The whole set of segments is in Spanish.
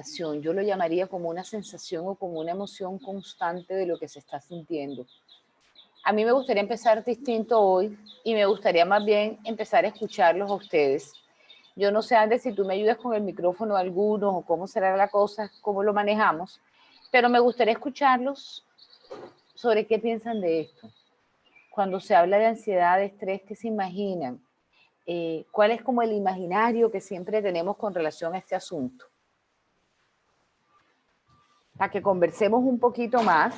sensación, yo lo llamaría como una sensación o como una emoción constante de lo que se está sintiendo. A mí me gustaría empezar distinto hoy y me gustaría más bien empezar a escucharlos a ustedes. Yo no sé, Andrés, si tú me ayudas con el micrófono algunos o cómo será la cosa, cómo lo manejamos, pero me gustaría escucharlos sobre qué piensan de esto. Cuando se habla de ansiedad, de estrés, ¿qué se imaginan? ¿Cuál es como el imaginario que siempre tenemos con relación a este asunto? Para que conversemos un poquito más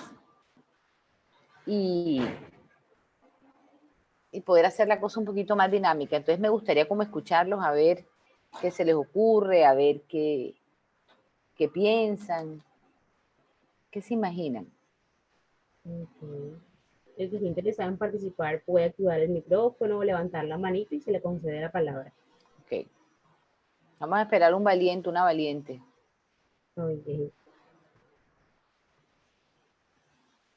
y poder hacer la cosa un poquito más dinámica. Entonces me gustaría como escucharlos, a ver qué se les ocurre, a ver qué piensan, qué se imaginan. Okay. El que esté interesado en participar puede activar el micrófono, levantar la manito y se le concede la palabra. Ok. Vamos a esperar un valiente, una valiente. Okay.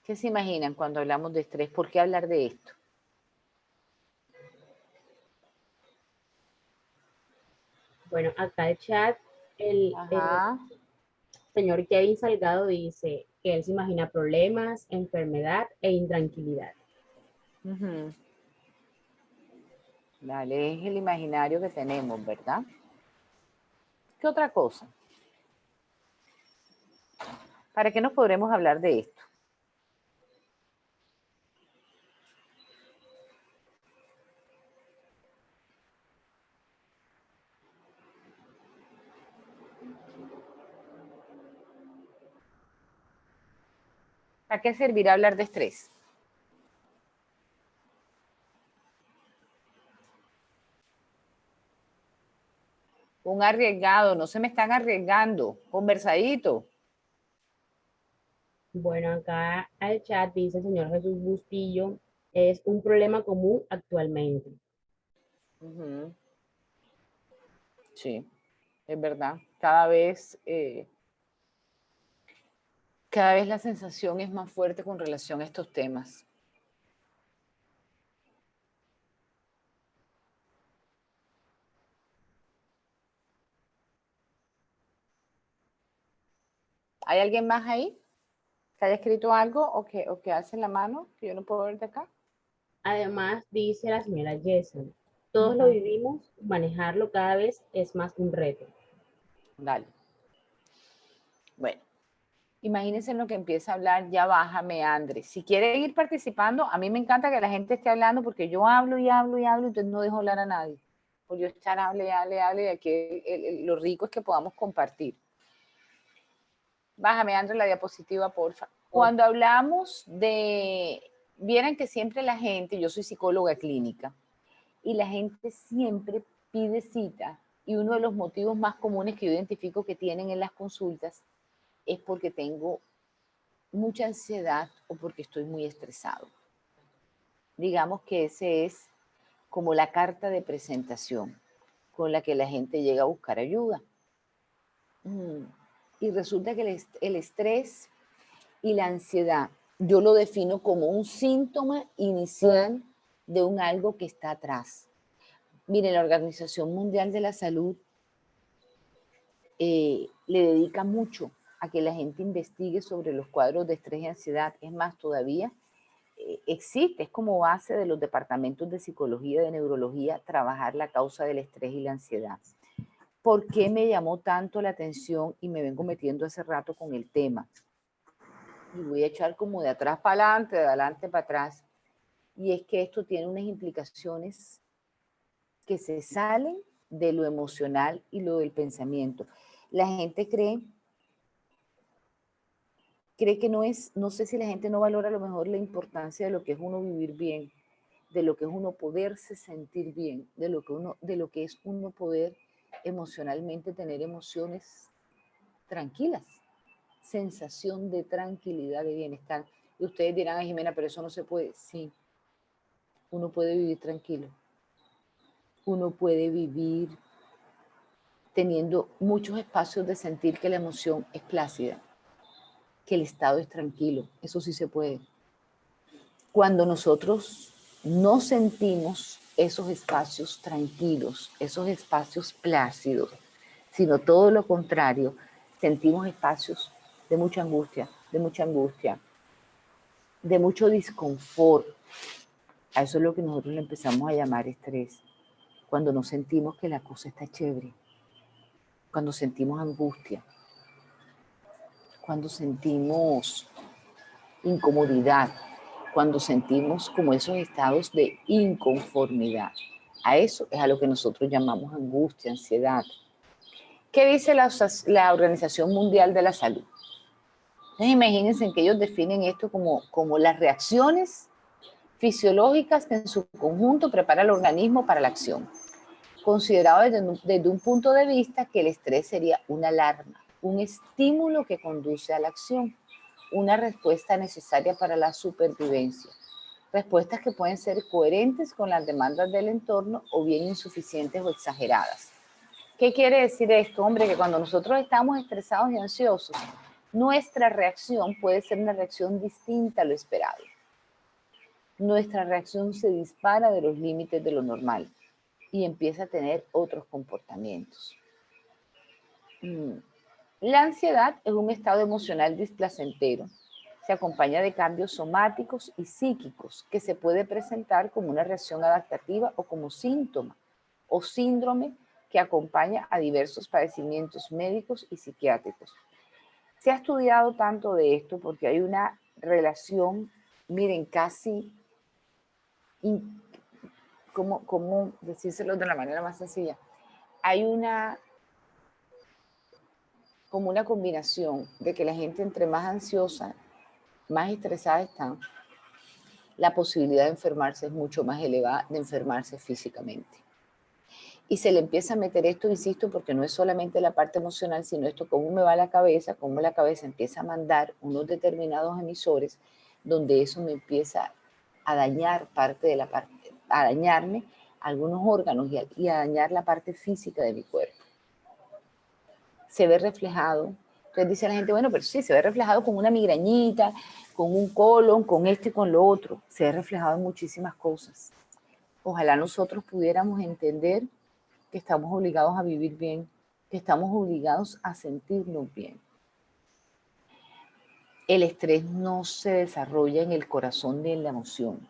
¿Qué se imaginan cuando hablamos de estrés? ¿Por qué hablar de esto? Bueno, acá el chat, el Ajá. señor Kevin Salgado dice que él se imagina problemas, enfermedad e intranquilidad. Uh-huh. Dale, es el imaginario que tenemos, ¿verdad? ¿Qué otra cosa? ¿Para qué nos podremos hablar de esto? ¿Para qué servirá hablar de estrés? Un arriesgado, no se me están arriesgando, conversadito. Bueno, acá al chat dice el señor Jesús Bustillo, es un problema común actualmente. Uh-huh. Sí, es verdad. Cada vez la sensación es más fuerte con relación a estos temas. ¿Hay alguien más ahí que haya escrito algo o que hace la mano que yo no puedo ver de acá? Además, dice la señora Jesson, todos lo Uh-huh. vivimos, manejarlo cada vez es más un reto. Dale. Bueno, imagínense en lo que empieza a hablar, ya bájame, Andrés. Si quiere ir participando, a mí me encanta que la gente esté hablando porque yo hablo y hablo y hablo, entonces no dejo hablar a nadie. Por yo estar hable, y aquí lo rico es que podamos compartir. Bájame, Andrés, la diapositiva, porfa. Cuando hablamos vieran que siempre la gente, yo soy psicóloga clínica, y la gente siempre pide cita, y uno de los motivos más comunes que yo identifico que tienen en las consultas es porque tengo mucha ansiedad o porque estoy muy estresado. Digamos que ese es como la carta de presentación con la que la gente llega a buscar ayuda. Y resulta que el estrés y la ansiedad, yo lo defino como un síntoma inicial de un algo que está atrás. Miren, la Organización Mundial de la Salud le dedica mucho a que la gente investigue sobre los cuadros de estrés y ansiedad. Es más, todavía existe, es como base de los departamentos de psicología y de neurología, trabajar la causa del estrés y la ansiedad. ¿Por qué me llamó tanto la atención y me vengo metiendo hace rato con el tema? Y voy a echar como de atrás para adelante, de adelante para atrás. Y es que esto tiene unas implicaciones que se salen de lo emocional y lo del pensamiento. La gente cree que no sé si la gente no valora a lo mejor la importancia de lo que es uno vivir bien, de lo que es uno poderse sentir bien, de lo que es uno poder emocionalmente tener emociones tranquilas, sensación de tranquilidad, de bienestar. Y ustedes dirán, ay, Jimena, pero eso no se puede. Sí, uno puede vivir tranquilo. Uno puede vivir teniendo muchos espacios de sentir que la emoción es plácida, que el estado es tranquilo. Eso sí se puede. Cuando nosotros no sentimos esos espacios tranquilos, esos espacios plácidos, sino todo lo contrario, sentimos espacios de mucha angustia, de mucho disconfort. A eso es lo que nosotros le empezamos a llamar estrés. Cuando no sentimos que la cosa está chévere, cuando sentimos angustia, cuando sentimos incomodidad, cuando sentimos como esos estados de inconformidad. A eso es a lo que nosotros llamamos angustia, ansiedad. ¿Qué dice la Organización Mundial de la Salud? Entonces imagínense que ellos definen esto como las reacciones fisiológicas que en su conjunto prepara el organismo para la acción. Considerado desde un punto de vista que el estrés sería una alarma, un estímulo que conduce a la acción, una respuesta necesaria para la supervivencia. Respuestas que pueden ser coherentes con las demandas del entorno o bien insuficientes o exageradas. ¿Qué quiere decir esto? Hombre, que cuando nosotros estamos estresados y ansiosos, nuestra reacción puede ser una reacción distinta a lo esperado. Nuestra reacción se dispara de los límites de lo normal y empieza a tener otros comportamientos. La ansiedad es un estado emocional displacentero. Se acompaña de cambios somáticos y psíquicos que se puede presentar como una reacción adaptativa o como síntoma o síndrome que acompaña a diversos padecimientos médicos y psiquiátricos. Se ha estudiado tanto de esto porque hay una relación, miren, casi, ¿cómo decírselo de la manera más sencilla? Hay como una combinación de que la gente entre más ansiosa, más estresada están, la posibilidad de enfermarse es mucho más elevada, de enfermarse físicamente. Y se le empieza a meter esto, insisto, porque no es solamente la parte emocional, sino esto, cómo me va la cabeza, cómo la cabeza empieza a mandar unos determinados emisores, donde eso me empieza a dañar a dañarme algunos órganos y a dañar la parte física de mi cuerpo. Se ve reflejado. Entonces dice la gente, bueno, pero sí, se ve reflejado con una migrañita, con un colon, con esto y con lo otro. Se ve reflejado en muchísimas cosas. Ojalá nosotros pudiéramos entender que estamos obligados a vivir bien, que estamos obligados a sentirnos bien. El estrés no se desarrolla en el corazón ni en la emoción.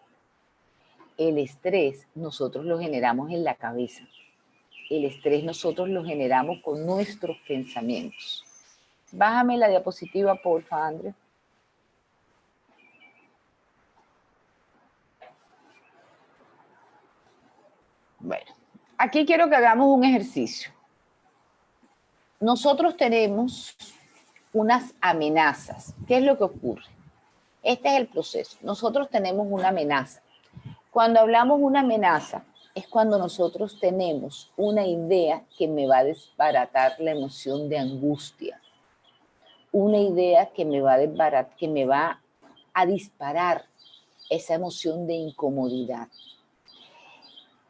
El estrés nosotros lo generamos en la cabeza. El estrés nosotros lo generamos con nuestros pensamientos. Bájame la diapositiva, porfa, André. Bueno, aquí quiero que hagamos un ejercicio. Nosotros tenemos unas amenazas. ¿Qué es lo que ocurre? Este es el proceso. Nosotros tenemos una amenaza. Cuando hablamos de una amenaza, es cuando nosotros tenemos una idea que me va a desbaratar la emoción de angustia. Una idea que me va a disparar esa emoción de incomodidad.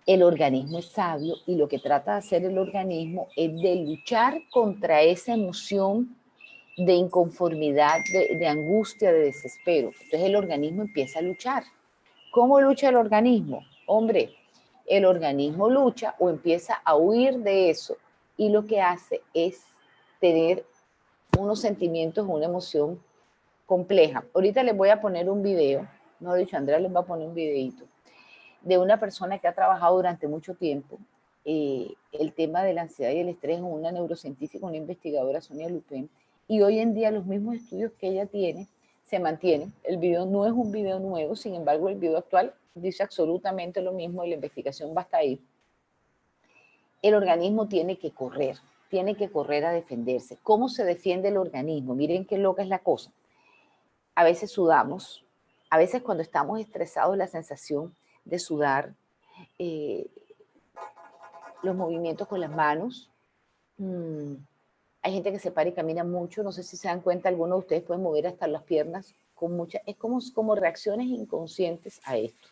El organismo es sabio y lo que trata de hacer el organismo es de luchar contra esa emoción de inconformidad, de angustia, de desespero. Entonces el organismo empieza a luchar. ¿Cómo lucha el organismo? Hombre, el organismo lucha o empieza a huir de eso y lo que hace es tener unos sentimientos, una emoción compleja. Ahorita les voy a poner un video, no he dicho, Andrea les va a poner un videito de una persona que ha trabajado durante mucho tiempo el tema de la ansiedad y el estrés en una neurocientífica, una investigadora, Sonia Lupin, y hoy en día los mismos estudios que ella tiene se mantienen. El video no es un video nuevo, sin embargo el video actual dice absolutamente lo mismo y la investigación va hasta ahí. El organismo tiene que correr a defenderse. ¿Cómo se defiende el organismo? Miren qué loca es la cosa. A veces sudamos, a veces cuando estamos estresados la sensación de sudar, los movimientos con las manos. Hay gente que se para y camina mucho, no sé si se dan cuenta, algunos de ustedes pueden mover hasta las piernas con es como reacciones inconscientes a esto.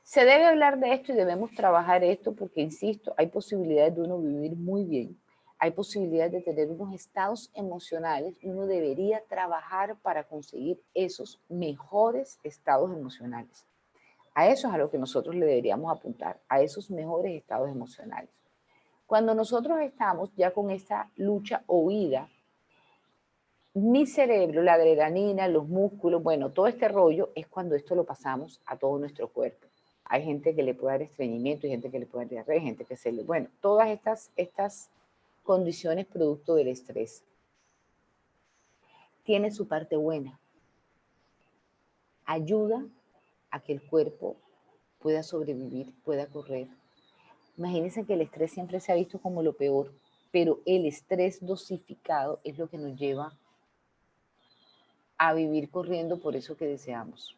Se debe hablar de esto y debemos trabajar esto porque, insisto, hay posibilidades de uno vivir muy bien, hay posibilidades de tener unos estados emocionales y uno debería trabajar para conseguir esos mejores estados emocionales. A eso es a lo que nosotros le deberíamos apuntar, a esos mejores estados emocionales. Cuando nosotros estamos ya con esta lucha o huida, mi cerebro, la adrenalina, los músculos, bueno, todo este rollo es cuando esto lo pasamos a todo nuestro cuerpo. Hay gente que le puede dar estreñimiento, hay gente que le puede dar diarrea, hay gente que se le... Bueno, todas estas condiciones producto del estrés. Tiene su parte buena. Ayuda a que el cuerpo pueda sobrevivir, pueda correr. Imagínense que el estrés siempre se ha visto como lo peor, pero el estrés dosificado es lo que nos lleva a vivir corriendo por eso que deseamos.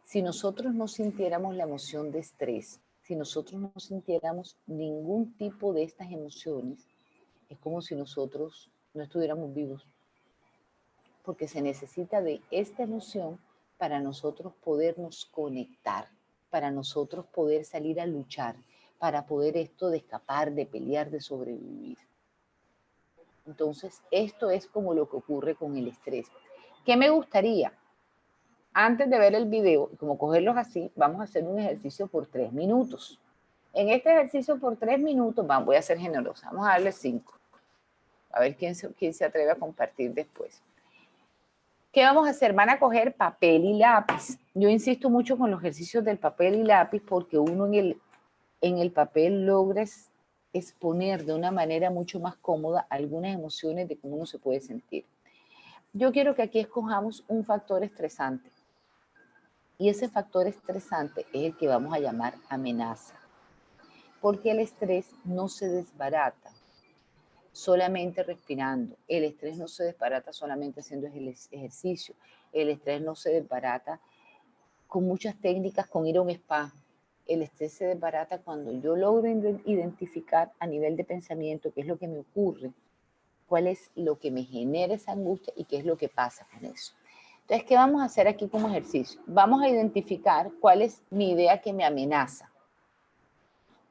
Si nosotros no sintiéramos la emoción de estrés, si nosotros no sintiéramos ningún tipo de estas emociones, es como si nosotros no estuviéramos vivos. Porque se necesita de esta emoción para nosotros podernos conectar, para nosotros poder salir a luchar, para poder esto de escapar, de pelear, de sobrevivir. Entonces, esto es como lo que ocurre con el estrés. ¿Qué me gustaría? Antes de ver el video, como cogerlos así, vamos a hacer un ejercicio por 3 minutos. En este ejercicio por 3 minutos, voy a ser generosa, vamos a darle 5. A ver quién se atreve a compartir después. ¿Qué vamos a hacer? Van a coger papel y lápiz. Yo insisto mucho con los ejercicios del papel y lápiz porque uno en el papel logra exponer de una manera mucho más cómoda algunas emociones de cómo uno se puede sentir. Yo quiero que aquí escojamos un factor estresante. Y ese factor estresante es el que vamos a llamar amenaza. Porque el estrés no se desbarata solamente respirando. El estrés no se desbarata solamente haciendo ejercicio. El estrés no se desbarata con muchas técnicas, con ir a un spa. El estrés se desbarata cuando yo logro identificar a nivel de pensamiento qué es lo que me ocurre, cuál es lo que me genera esa angustia y qué es lo que pasa con eso. Entonces, ¿qué vamos a hacer aquí como ejercicio? Vamos a identificar cuál es mi idea que me amenaza.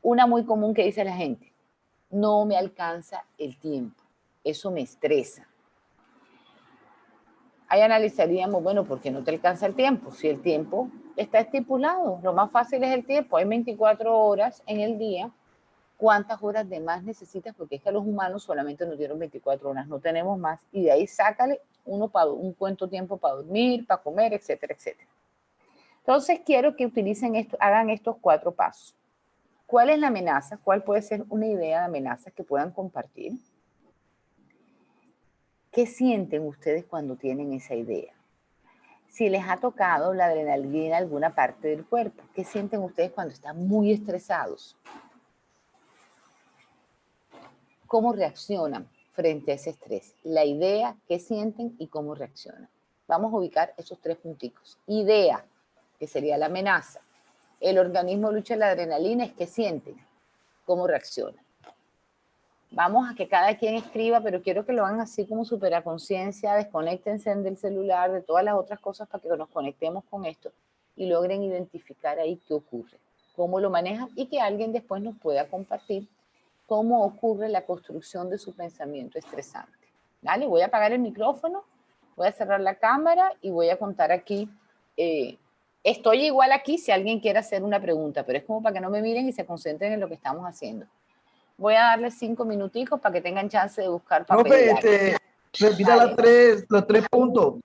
Una muy común que dice la gente: no me alcanza el tiempo. Eso me estresa. Ahí analizaríamos, bueno, ¿por qué no te alcanza el tiempo? Si el tiempo está estipulado, lo más fácil es el tiempo. Hay 24 horas en el día. ¿Cuántas horas de más necesitas? Porque es que a los humanos solamente nos dieron 24 horas, no tenemos más. Y de ahí sácale un cuento tiempo para dormir, para comer, etcétera, etcétera. Entonces quiero que utilicen esto, hagan estos 4 pasos. ¿Cuál es la amenaza? ¿Cuál puede ser una idea de amenaza que puedan compartir? ¿Qué sienten ustedes cuando tienen esa idea? Si les ha tocado la adrenalina en alguna parte del cuerpo, ¿qué sienten ustedes cuando están muy estresados? ¿Cómo reaccionan frente a ese estrés? La idea, qué sienten y cómo reaccionan. Vamos a ubicar esos 3 punticos. Idea, que sería la amenaza. El organismo lucha la adrenalina, es qué sienten, cómo reaccionan. Vamos a que cada quien escriba, pero quiero que lo hagan así como súper a conciencia, desconéctense del celular, de todas las otras cosas para que nos conectemos con esto y logren identificar ahí qué ocurre, cómo lo manejan y que alguien después nos pueda compartir cómo ocurre la construcción de su pensamiento estresante. ¿Vale? Voy a apagar el micrófono, voy a cerrar la cámara y voy a contar aquí. Estoy igual aquí si alguien quiere hacer una pregunta, pero es como para que no me miren y se concentren en lo que estamos haciendo. Voy a darles 5 minuticos para que tengan chance de buscar papel y lápiz. Repita los 3 puntos.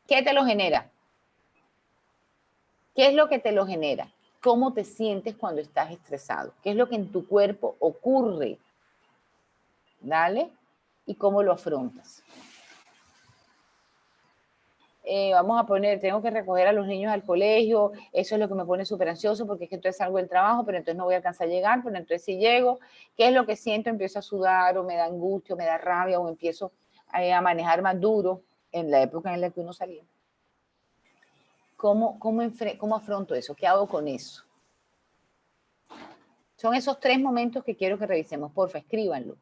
¿Qué te lo genera? ¿Qué es lo que te lo genera? ¿Cómo te sientes cuando estás estresado? ¿Qué es lo que en tu cuerpo ocurre? ¿Dale? ¿Y cómo lo afrontas? Vamos a poner, tengo que recoger a los niños al colegio, eso es lo que me pone súper ansioso porque es que entonces salgo del trabajo, pero entonces no voy a alcanzar a llegar, pero entonces si llego, ¿qué es lo que siento? Empiezo a sudar o me da angustia o me da rabia o empiezo a manejar más duro en la época en la que uno salía. ¿Cómo afronto eso? ¿Qué hago con eso? Son esos 3 momentos que quiero que revisemos. Porfa, escríbanlo.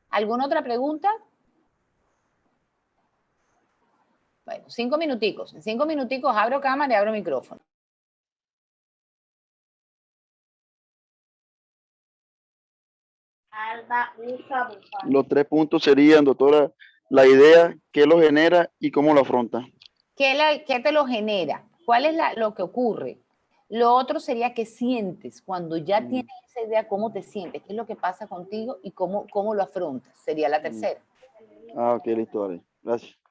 ¿Alguna otra pregunta? Bueno, 5 minuticos. En 5 minuticos abro cámara y abro micrófono. Los 3 puntos serían, doctora, la idea, qué lo genera y cómo lo afronta. ¿Qué te lo genera? ¿Cuál es lo que ocurre? Lo otro sería qué sientes cuando ya tienes esa idea, cómo te sientes, qué es lo que pasa contigo y cómo lo afrontas. Sería la tercera. Ah, ok, listo, vale. Gracias.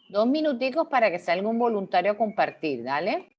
Dos minuticos para que salga un voluntario a compartir, ¿dale?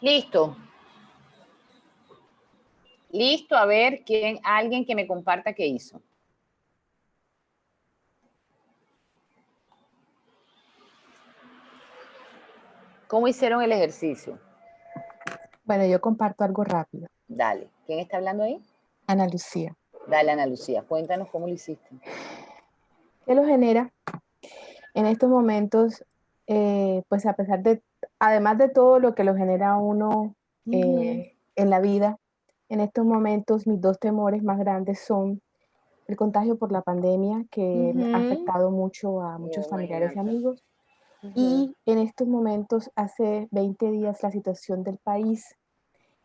Listo. Listo, a ver, alguien que me comparta qué hizo. ¿Cómo hicieron el ejercicio? Bueno, yo comparto algo rápido. Dale. ¿Quién está hablando ahí? Ana Lucía. Dale, Ana Lucía, cuéntanos cómo lo hiciste. ¿Qué lo genera? En estos momentos, pues a pesar de, además de todo lo que lo genera uno en la vida, En estos momentos mis dos temores más grandes son el contagio por la pandemia, que me ha Ujú. afectado mucho a muchos Oh, familiares y imagínate. amigos. Ujú. Y en estos momentos, hace 20 días, la situación del país,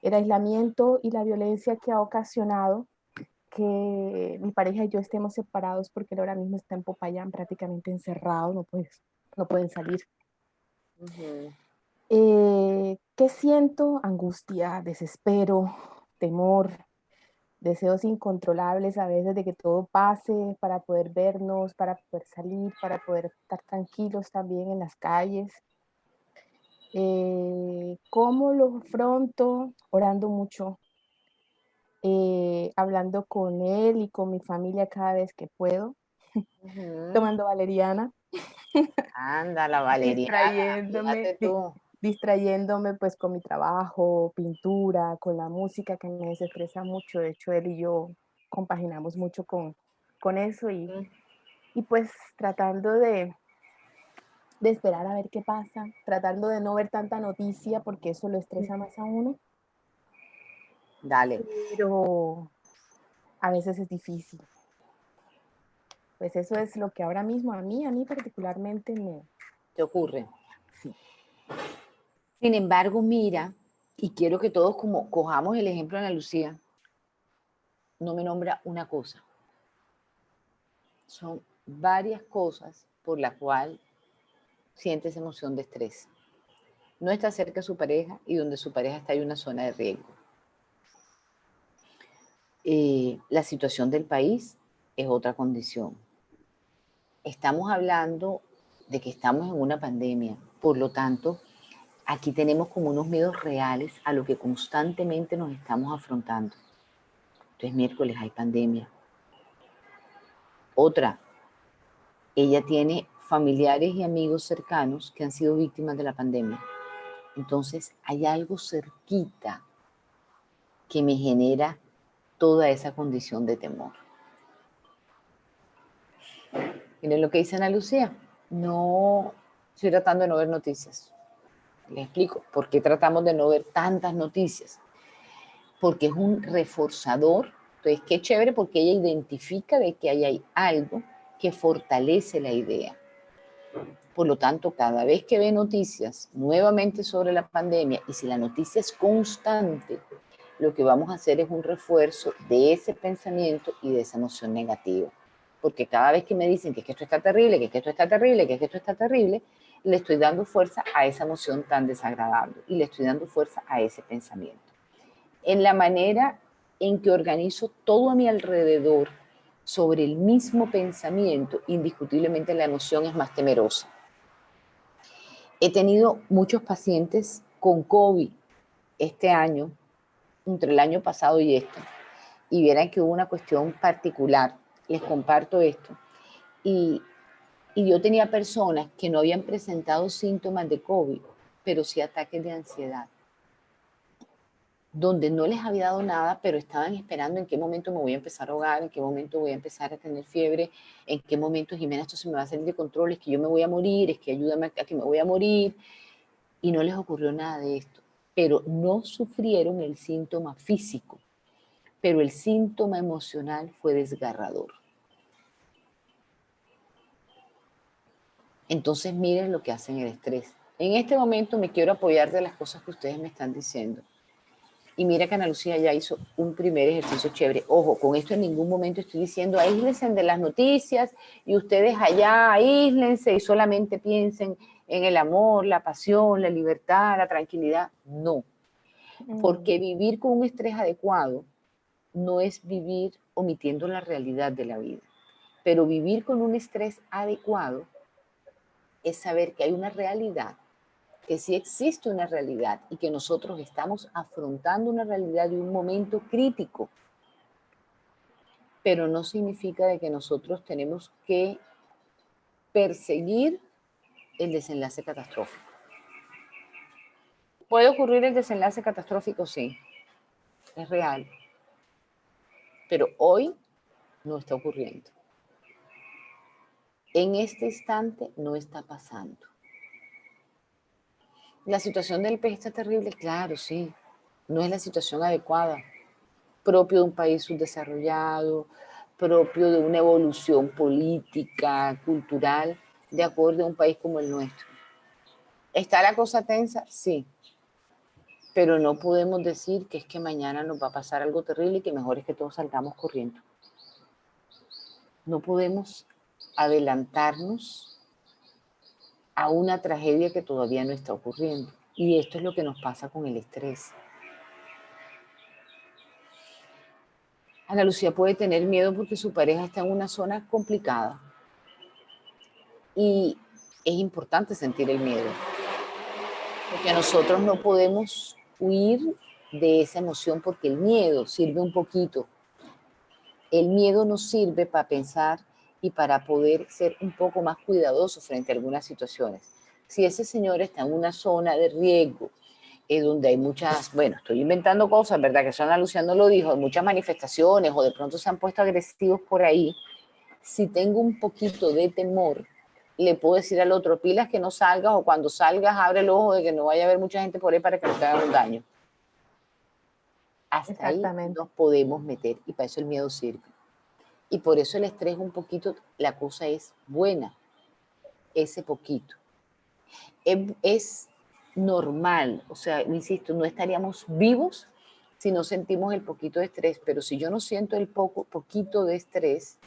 el aislamiento y la violencia que ha ocasionado que mi pareja y yo estemos separados porque él ahora mismo está en Popayán prácticamente encerrado, no pueden salir. Ujú. ¿Qué siento? Angustia, desespero, temor, deseos incontrolables a veces de que todo pase para poder vernos, para poder salir, para poder estar tranquilos también en las calles. ¿Cómo lo afronto? Orando mucho, hablando con él y con mi familia cada vez que puedo, Ujú. tomando valeriana, Anda, la valeriana, distrayéndome, fíjate tú. distrayéndome pues con mi trabajo, pintura, con la música que me desestresa mucho. De hecho, él y yo compaginamos mucho con eso Mm. y pues tratando de esperar a ver qué pasa, tratando de no ver tanta noticia porque eso lo estresa más a uno, Dale, pero a veces es difícil. Pues eso es lo que ahora mismo a mí particularmente me... ¿te ocurre? Sí. Sin embargo, mira, y quiero que todos como cojamos el ejemplo de Ana Lucía, no me nombra una cosa. Son varias cosas por las cuales siente esa emoción de estrés. No está cerca de su pareja y donde su pareja está hay una zona de riesgo. La situación del país es otra condición. Estamos hablando de que estamos en una pandemia, por lo tanto, aquí tenemos como unos miedos reales a lo que constantemente nos estamos afrontando. Entonces, miércoles hay pandemia. Otra, ella tiene familiares y amigos cercanos que han sido víctimas de la pandemia. Entonces, hay algo cerquita que me genera toda esa condición de temor. Miren lo que dice Ana Lucía. No, estoy tratando de no ver noticias. Les explico por qué tratamos de no ver tantas noticias. Porque es un reforzador. Entonces, qué chévere porque ella identifica de que ahí hay algo que fortalece la idea. Por lo tanto, cada vez que ve noticias nuevamente sobre la pandemia, y si la noticia es constante, lo que vamos a hacer es un refuerzo de ese pensamiento y de esa emoción negativa. Porque cada vez que me dicen que es que esto está terrible, que es que esto está terrible, que es que esto está terrible, le estoy dando fuerza a esa emoción tan desagradable y le estoy dando fuerza a ese pensamiento. En la manera en que organizo todo a mi alrededor sobre el mismo pensamiento, indiscutiblemente la emoción es más temerosa. He tenido muchos pacientes con COVID este año, entre el año pasado y este, y vieran que hubo una cuestión particular. Les comparto esto. Y yo tenía personas que no habían presentado síntomas de COVID, pero sí ataques de ansiedad, donde no les había dado nada, pero estaban esperando en qué momento me voy a empezar a ahogar, en qué momento voy a empezar a tener fiebre, en qué momento, Jimena, esto se me va a salir de control, es que yo me voy a morir, es que ayúdame a que me voy a morir. Y no les ocurrió nada de esto, pero no sufrieron el síntoma físico, pero el síntoma emocional fue desgarrador. Entonces miren lo que hacen el estrés. En este momento me quiero apoyar de las cosas que ustedes me están diciendo. Y mira que Ana Lucía ya hizo un primer ejercicio chévere. Ojo, con esto en ningún momento estoy diciendo aíslense de las noticias y ustedes allá aíslense y solamente piensen en el amor, la pasión, la libertad, la tranquilidad. No, porque vivir con un estrés adecuado no es vivir omitiendo la realidad de la vida, pero vivir con un estrés adecuado es saber que hay una realidad, que sí existe una realidad y que nosotros estamos afrontando una realidad de un momento crítico, pero no significa de que nosotros tenemos que perseguir el desenlace catastrófico. ¿Puede ocurrir el desenlace catastrófico? Sí, es real, pero hoy no está ocurriendo. En este instante no está pasando. La situación del pez está terrible, claro, sí. No es la situación adecuada, propio de un país subdesarrollado, propio de una evolución política, cultural, de acuerdo a un país como el nuestro. ¿Está la cosa tensa? Sí. Pero no podemos decir que es que mañana nos va a pasar algo terrible y que mejor es que todos salgamos corriendo. No podemos adelantarnos a una tragedia que todavía no está ocurriendo. Y esto es lo que nos pasa con el estrés. Ana Lucía puede tener miedo porque su pareja está en una zona complicada. Y es importante sentir el miedo. Porque nosotros no podemos huir de esa emoción porque el miedo sirve un poquito. El miedo nos sirve para pensar y para poder ser un poco más cuidadosos frente a algunas situaciones. Si ese señor está en una zona de riesgo, donde hay muchas, bueno, estoy inventando cosas, ¿verdad? Que Ana Lucía no lo dijo, hay muchas manifestaciones o de pronto se han puesto agresivos por ahí. Si tengo un poquito de temor, le puedo decir al otro, pilas que no salgas, o cuando salgas abre el ojo de que no vaya a haber mucha gente por ahí para que no te haga un daño. Hasta ahí nos podemos meter y para eso el miedo sirve. Y por eso el estrés un poquito, la cosa es buena, ese poquito. Es normal, o sea, insisto, no estaríamos vivos si no sentimos el poquito de estrés, pero si yo no siento el poquito de estrés,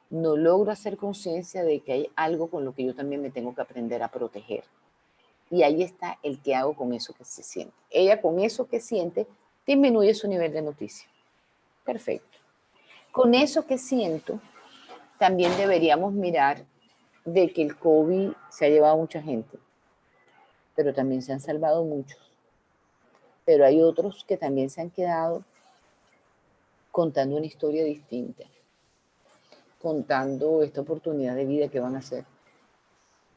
no logro hacer conciencia de que hay algo con lo que yo también me tengo que aprender a proteger. Y ahí está el que hago con eso que se siente. Ella con eso que siente disminuye su nivel de noticia. Perfecto. Con eso que siento, también deberíamos mirar de que el COVID se ha llevado a mucha gente, pero también se han salvado muchos. Pero hay otros que también se han quedado contando una historia distinta, contando esta oportunidad de vida que van a hacer.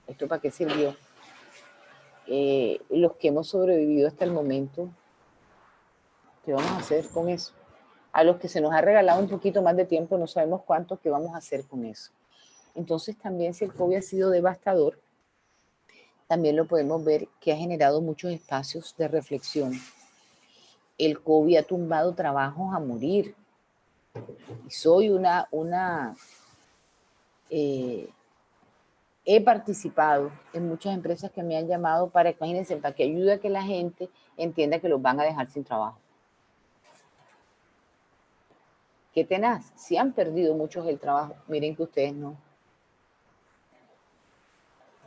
¿Esto para qué sirvió? Los que hemos sobrevivido hasta el momento, ¿qué vamos a hacer con eso? A los que se nos ha regalado un poquito más de tiempo, no sabemos cuánto, ¿qué vamos a hacer con eso? Entonces también si el COVID ha sido devastador, también lo podemos ver que ha generado muchos espacios de reflexión. El COVID ha tumbado trabajos a morir. Y soy he participado en muchas empresas que me han llamado para, imagínense, para que ayude a que la gente entienda que los van a dejar sin trabajo. Qué tenaz, si han perdido muchos el trabajo, miren que ustedes no.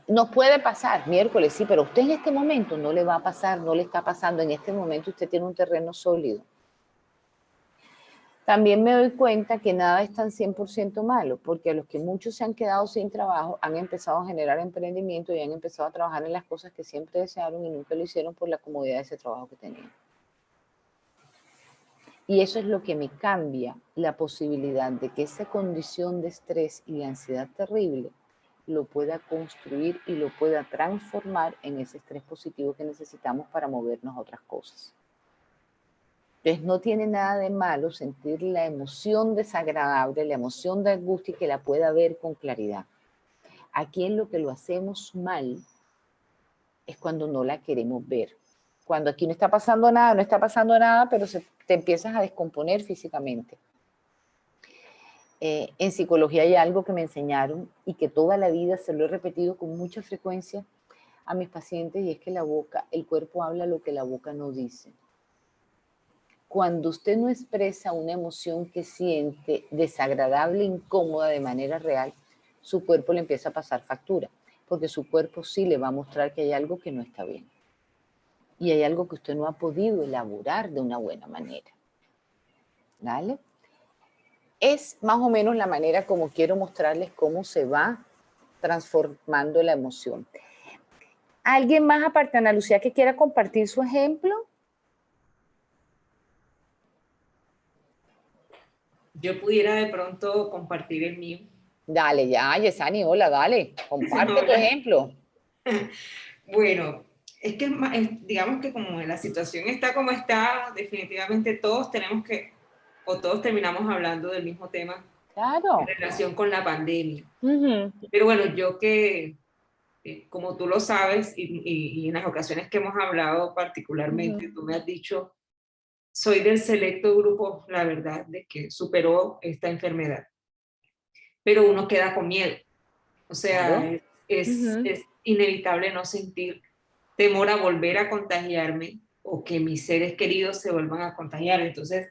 Nos puede pasar, miércoles sí, pero a usted en este momento no le va a pasar, no le está pasando. En este momento usted tiene un terreno sólido. También me doy cuenta que nada es tan 100% malo, porque a los que muchos se han quedado sin trabajo han empezado a generar emprendimiento y han empezado a trabajar en las cosas que siempre desearon y nunca lo hicieron por la comodidad de ese trabajo que tenían. Y eso es lo que me cambia la posibilidad de que esa condición de estrés y de ansiedad terrible lo pueda construir y lo pueda transformar en ese estrés positivo que necesitamos para movernos a otras cosas. Entonces no tiene nada de malo sentir la emoción desagradable, la emoción de angustia y que la pueda ver con claridad. Aquí en lo que lo hacemos mal es cuando no la queremos ver. Cuando aquí no está pasando nada, pero te empiezas a descomponer físicamente. En psicología hay algo que me enseñaron y que toda la vida se lo he repetido con mucha frecuencia a mis pacientes, y es que el cuerpo habla lo que la boca no dice. Cuando usted no expresa una emoción que siente desagradable, incómoda de manera real, su cuerpo le empieza a pasar factura, porque su cuerpo sí le va a mostrar que hay algo que no está bien. Y hay algo que usted no ha podido elaborar de una buena manera. ¿Vale? Es más o menos la manera como quiero mostrarles cómo se va transformando la emoción. ¿Alguien más aparte de Ana Lucía que quiera compartir su ejemplo? Yo pudiera de pronto compartir el mío. Dale, ya, Yesani, hola, dale, comparte tu ejemplo. Bueno, es que digamos que como la situación está como está, definitivamente todos tenemos que, o todos terminamos hablando del mismo tema. Claro. En relación con la pandemia. Uh-huh. Pero bueno, yo que, como tú lo sabes, y en las ocasiones que hemos hablado particularmente, tú me has dicho soy del selecto grupo, la verdad, de que superó esta enfermedad. Pero uno queda con miedo. O sea, Claro. es inevitable no sentir temor a volver a contagiarme o que mis seres queridos se vuelvan a contagiar. Entonces,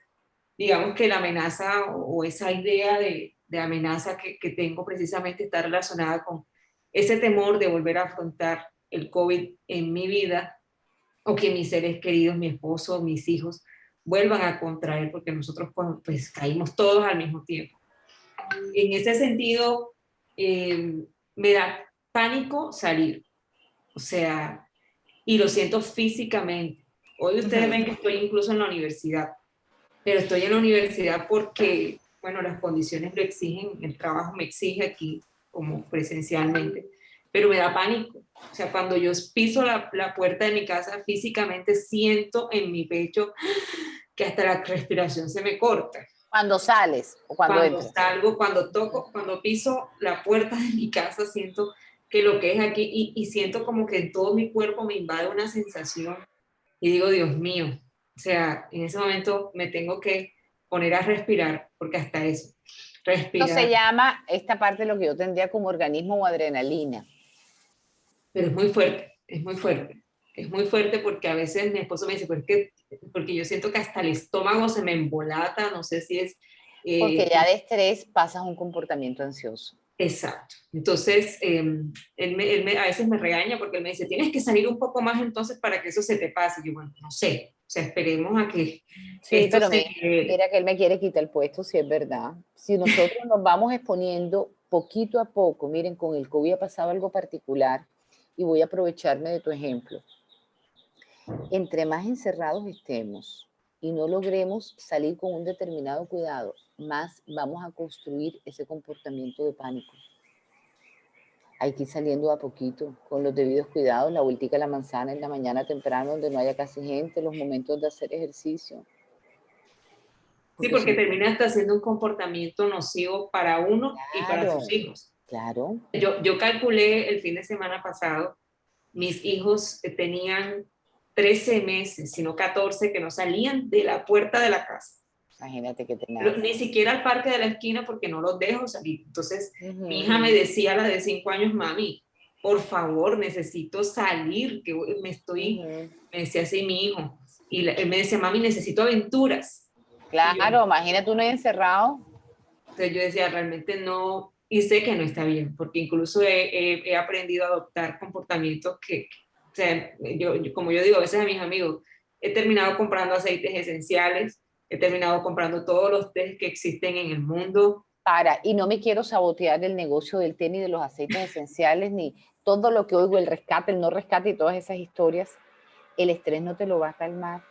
digamos que la amenaza o esa idea de amenaza que tengo precisamente está relacionada con ese temor de volver a afrontar el COVID en mi vida o que mis seres queridos, mi esposo, mis hijos, vuelvan a contraer, porque nosotros pues caímos todos al mismo tiempo. En ese sentido, me da pánico salir, o sea, y lo siento físicamente. Hoy ustedes ven que estoy incluso en la universidad, pero estoy en la universidad porque, bueno, las condiciones lo exigen, el trabajo me exige aquí como presencialmente, pero me da pánico. O sea, cuando yo piso la puerta de mi casa, físicamente siento en mi pecho que hasta la respiración se me corta. Cuando sales o cuando entras. Salgo, cuando toco, cuando piso la puerta de mi casa, siento que lo que es aquí, y siento como que en todo mi cuerpo me invade una sensación, y digo, Dios mío, o sea, en ese momento me tengo que poner a respirar, porque hasta eso, Esto respirar. se llama, esta parte lo que yo tendría como organismo o adrenalina. Pero es muy fuerte, es muy fuerte. Es muy fuerte porque a veces mi esposo me dice, porque yo siento que hasta el estómago se me embolata, no sé si es... Porque ya de estrés pasas a un comportamiento ansioso. Exacto. Entonces, a veces me regaña porque él me dice, tienes que salir un poco más entonces para que eso se te pase. Y yo, bueno, no sé, o sea, esperemos a que Sí, esto pero se... mira que él me quiere quitar el puesto, si es verdad. Si nosotros nos vamos exponiendo poquito a poco, miren, con el COVID ha pasado algo particular y voy a aprovecharme de tu ejemplo. Entre más encerrados estemos y no logremos salir con un determinado cuidado, más vamos a construir ese comportamiento de pánico. Hay que ir saliendo a poquito, con los debidos cuidados, la vueltica a la manzana en la mañana temprano, donde no haya casi gente, los momentos de hacer ejercicio. Sí, porque termina hasta siendo un comportamiento nocivo para uno y para sus hijos. Claro. Yo calculé el fin de semana pasado, mis hijos tenían 13 meses, sino 14, que no salían de la puerta de la casa. Imagínate que tenés. Ni siquiera al parque de la esquina porque no los dejo salir. Entonces, mi hija me decía, la de 5 años, mami, por favor, necesito salir, que me decía así mi hijo. Y él me decía, mami, necesito aventuras. Claro, imagínate uno ahí encerrado. Entonces yo decía, realmente no, y sé que no está bien, porque incluso he aprendido a adoptar comportamientos que, o sea, como yo digo a veces a mis amigos, he terminado comprando aceites esenciales, he terminado comprando todos los tés que existen en el mundo. Y no me quiero sabotear el negocio del té ni de los aceites esenciales, ni todo lo que oigo, el rescate, el no rescate y todas esas historias. El estrés no te lo va a calmar.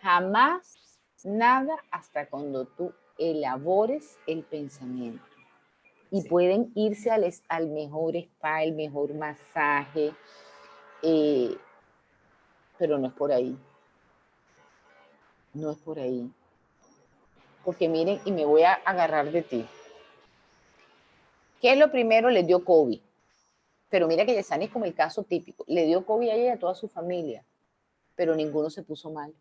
Jamás nada hasta cuando tú elabores el pensamiento. Y pueden irse al mejor spa, el mejor masaje, pero no es por ahí. No es por ahí. Porque miren, y me voy a agarrar de ti. ¿Qué es lo primero? Le dio COVID. Pero mira que Yesani es como el caso típico. Le dio COVID a ella y a toda su familia, pero ninguno se puso mal.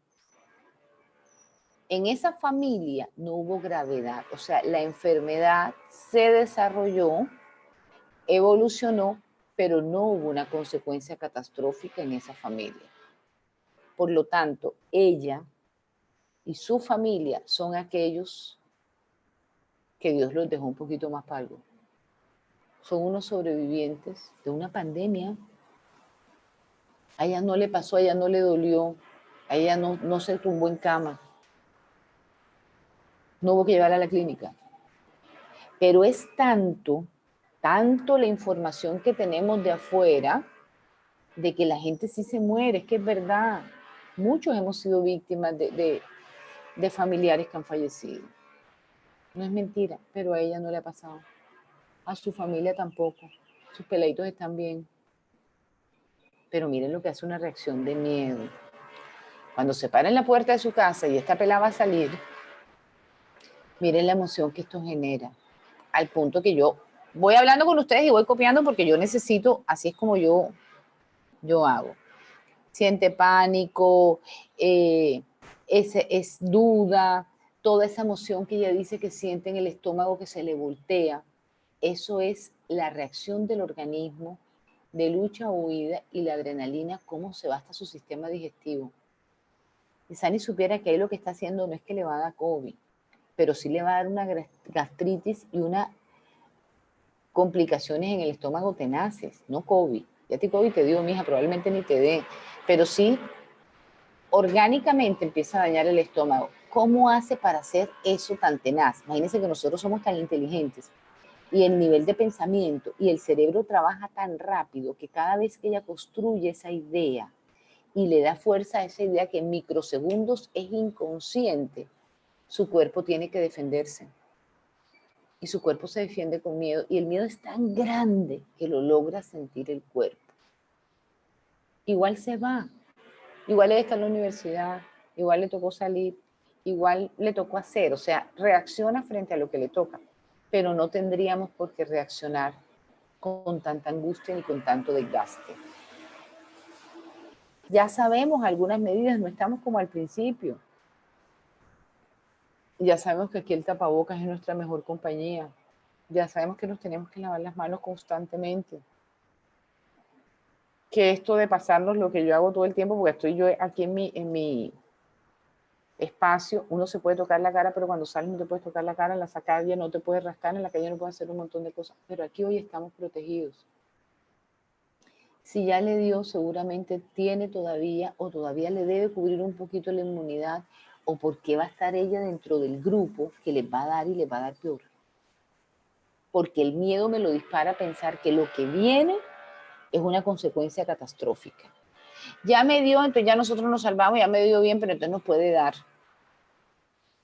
En esa familia no hubo gravedad, o sea, la enfermedad se desarrolló, evolucionó, pero no hubo una consecuencia catastrófica en esa familia. Por lo tanto, ella y su familia son aquellos que Dios los dejó un poquito más para algo. Son unos sobrevivientes de una pandemia. A ella no le pasó, a ella no le dolió, a ella no se tumbó en cama. No hubo que llevarla a la clínica. Pero es tanto la información que tenemos de afuera de que la gente sí se muere, es que es verdad. Muchos hemos sido víctimas de familiares que han fallecido. No es mentira, pero a ella no le ha pasado. A su familia tampoco. Sus peladitos están bien. Pero miren lo que hace una reacción de miedo. Cuando se para en la puerta de su casa y esta pelada va a salir, miren la emoción que esto genera. Al punto que yo voy hablando con ustedes y voy copiando porque yo necesito, así es como yo hago. Siente pánico, es duda, toda esa emoción que ella dice que siente en el estómago que se le voltea. Eso es la reacción del organismo de lucha o huida y la adrenalina, cómo se va hasta su sistema digestivo. Y Sani supiera que ahí lo que está haciendo no es que le va a dar COVID, pero sí le va a dar una gastritis y unas complicaciones en el estómago tenaces, no COVID. Ya a ti COVID te dio, mija, probablemente ni te dé, pero sí orgánicamente empieza a dañar el estómago. ¿Cómo hace para hacer eso tan tenaz? Imagínense que nosotros somos tan inteligentes y el nivel de pensamiento y el cerebro trabaja tan rápido que cada vez que ella construye esa idea y le da fuerza a esa idea que en microsegundos es inconsciente, su cuerpo tiene que defenderse. Y su cuerpo se defiende con miedo. Y el miedo es tan grande que lo logra sentir el cuerpo. Igual se va. Igual él está en la universidad. Igual le tocó salir. Igual le tocó hacer. O sea, reacciona frente a lo que le toca. Pero no tendríamos por qué reaccionar con tanta angustia ni con tanto desgaste. Ya sabemos algunas medidas. No estamos como al principio. Ya sabemos que aquí el tapabocas es nuestra mejor compañía. Ya sabemos que nos tenemos que lavar las manos constantemente. Que esto de pasarnos lo que yo hago todo el tiempo, porque estoy yo aquí en mi espacio, uno se puede tocar la cara, pero cuando sales no te puedes tocar la cara, en la calle no te puedes rascar, en la calle no puedes hacer un montón de cosas, pero aquí hoy estamos protegidos. Si ya le dio, seguramente tiene todavía, o todavía le debe cubrir un poquito la inmunidad, o porque va a estar ella dentro del grupo que les va a dar y les va a dar peor. Porque el miedo me lo dispara a pensar que lo que viene es una consecuencia catastrófica. Ya me dio, entonces ya nosotros nos salvamos, ya me dio bien, pero entonces nos puede dar.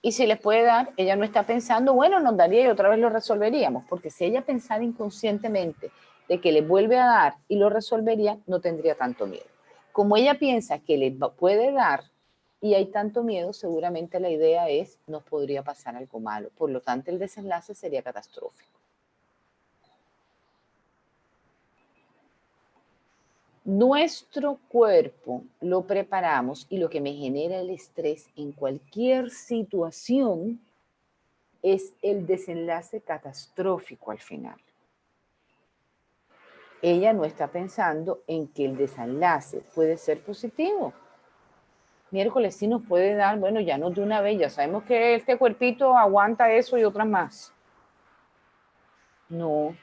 Y si les puede dar, ella no está pensando, bueno, nos daría y otra vez lo resolveríamos, porque si ella pensara inconscientemente de que le vuelve a dar y lo resolvería, no tendría tanto miedo. Como ella piensa que le puede dar y hay tanto miedo, seguramente la idea es, nos podría pasar algo malo. Por lo tanto, el desenlace sería catastrófico. Nuestro cuerpo lo preparamos y lo que me genera el estrés en cualquier situación es el desenlace catastrófico al final. Ella no está pensando en que el desenlace puede ser positivo. Miércoles sí nos puede dar, bueno, ya no de una vez, ya sabemos que este cuerpito aguanta eso y otras más. No,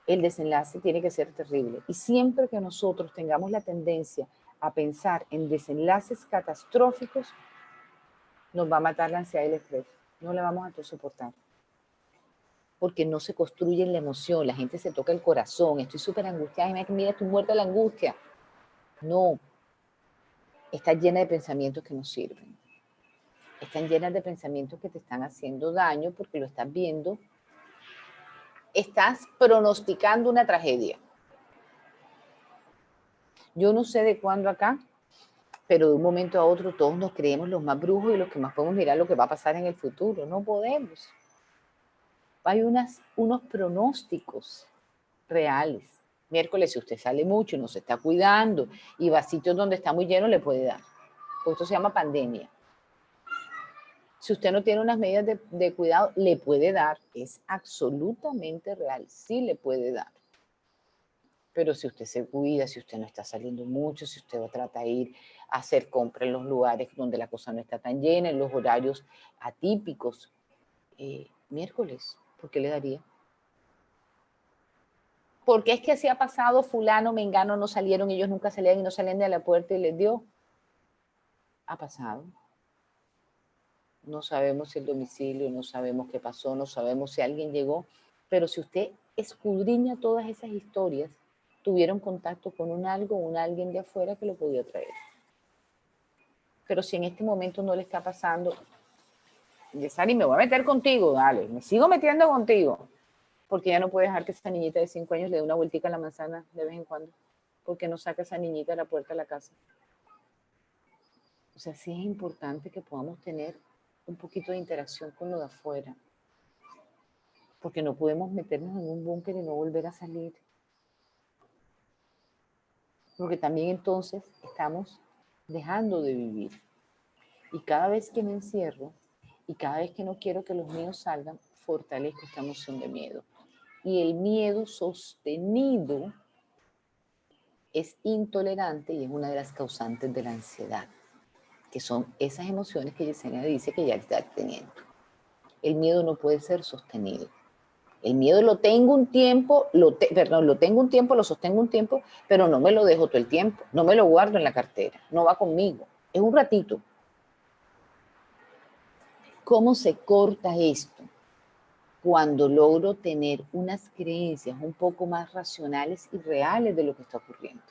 el desenlace tiene que ser terrible. Y siempre que nosotros tengamos la tendencia a pensar en desenlaces catastróficos, nos va a matar la ansiedad y el estrés. No la vamos a soportar. Porque no se construye en la emoción. La gente se toca el corazón. Estoy súper angustiada. Mira, estoy muerta de la angustia. No. Está llena de pensamientos que no sirven. Están llenas de pensamientos que te están haciendo daño porque lo estás viendo. Estás pronosticando una tragedia. Yo no sé de cuándo acá, pero de un momento a otro todos nos creemos los más brujos y los que más podemos mirar lo que va a pasar en el futuro. No podemos. Hay unos pronósticos reales. Miércoles, si usted sale mucho y no se está cuidando y va a sitios donde está muy lleno, le puede dar. Pues esto se llama pandemia. Si usted no tiene unas medidas de cuidado, le puede dar. Es absolutamente real. Sí le puede dar. Pero si usted se cuida, si usted no está saliendo mucho, si usted trata de ir a hacer compras en los lugares donde la cosa no está tan llena, en los horarios atípicos, miércoles, ¿por qué le daría? Porque es que así ha pasado, fulano, mengano, no salieron, ellos nunca salían y no salían de la puerta y les dio. Ha pasado. No sabemos si el domicilio, no sabemos qué pasó, no sabemos si alguien llegó, pero si usted escudriña todas esas historias, tuvieron contacto con un alguien de afuera que lo podía traer. Pero si en este momento no le está pasando, Yesari, me voy a meter contigo, dale, me sigo metiendo contigo, porque ya no puede dejar que esa niñita de 5 años le dé una vueltica a la manzana de vez en cuando, porque no saca a esa niñita de la puerta de la casa. O sea, sí es importante que podamos tener un poquito de interacción con lo de afuera, porque no podemos meternos en un búnker y no volver a salir. Porque también entonces estamos dejando de vivir. Y cada vez que me encierro y cada vez que no quiero que los míos salgan, fortalezco esta emoción de miedo. Y el miedo sostenido es intolerante y es una de las causantes de la ansiedad, que son esas emociones que Yesenia dice que ya está teniendo. El miedo no puede ser sostenido. El miedo lo tengo un tiempo, lo sostengo un tiempo, pero no me lo dejo todo el tiempo, no me lo guardo en la cartera, no va conmigo, es un ratito. ¿Cómo se corta esto? Cuando logro tener unas creencias un poco más racionales y reales de lo que está ocurriendo.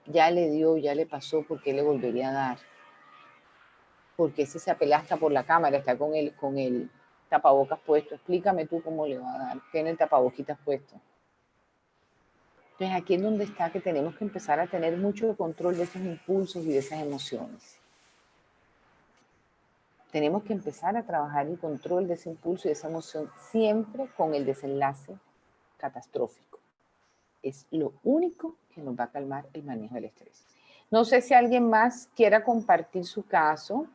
Ya le dio, ya le pasó, ¿por qué le volvería a dar? Porque ese se apelasta por la cámara, está con el tapabocas puesto. Explícame tú cómo le va a dar. Tiene el tapaboquitas puesto. Entonces aquí es donde está que tenemos que empezar a tener mucho control de esos impulsos y de esas emociones. Tenemos que empezar a trabajar el control de ese impulso y de esa emoción siempre con el desenlace catastrófico. Es lo único que nos va a calmar el manejo del estrés. No sé si alguien más quiera compartir su caso.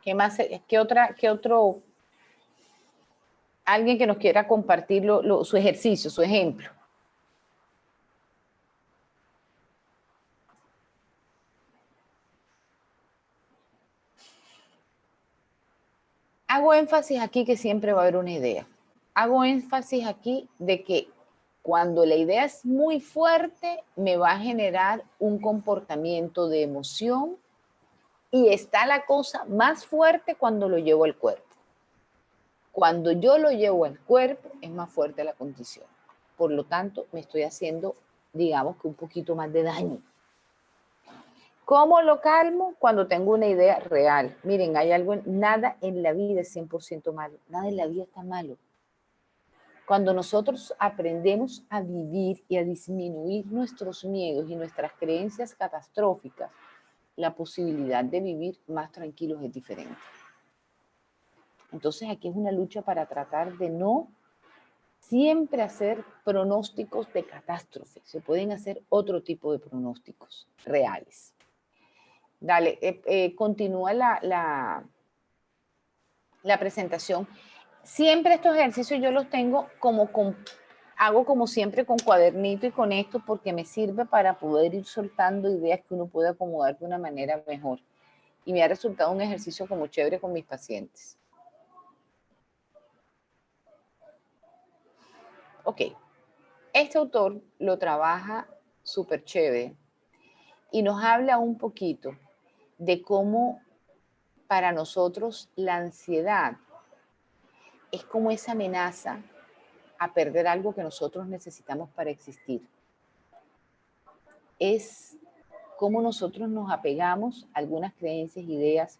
¿Qué más? ¿Qué otro? Alguien que nos quiera compartir su ejercicio, su ejemplo. Hago énfasis aquí que siempre va a haber una idea. Hago énfasis aquí de que cuando la idea es muy fuerte, me va a generar un comportamiento de emoción y está la cosa más fuerte cuando lo llevo al cuerpo. Cuando yo lo llevo al cuerpo, es más fuerte la condición. Por lo tanto, me estoy haciendo, digamos que un poquito más de daño. ¿Cómo lo calmo? Cuando tengo una idea real. Miren, hay algo, nada en la vida es 100% malo. Nada en la vida está malo. Cuando nosotros aprendemos a vivir y a disminuir nuestros miedos y nuestras creencias catastróficas, la posibilidad de vivir más tranquilos es diferente. Entonces aquí es una lucha para tratar de no siempre hacer pronósticos de catástrofe. Se pueden hacer otro tipo de pronósticos reales. Dale, continúa la presentación. Siempre estos ejercicios yo los tengo hago como siempre con cuadernito y con esto porque me sirve para poder ir soltando ideas que uno puede acomodar de una manera mejor. Y me ha resultado un ejercicio como chévere con mis pacientes. Ok, este autor lo trabaja súper chévere y nos habla un poquito de cómo para nosotros la ansiedad es como esa amenaza a perder algo que nosotros necesitamos para existir. Es cómo nosotros nos apegamos a algunas creencias, ideas.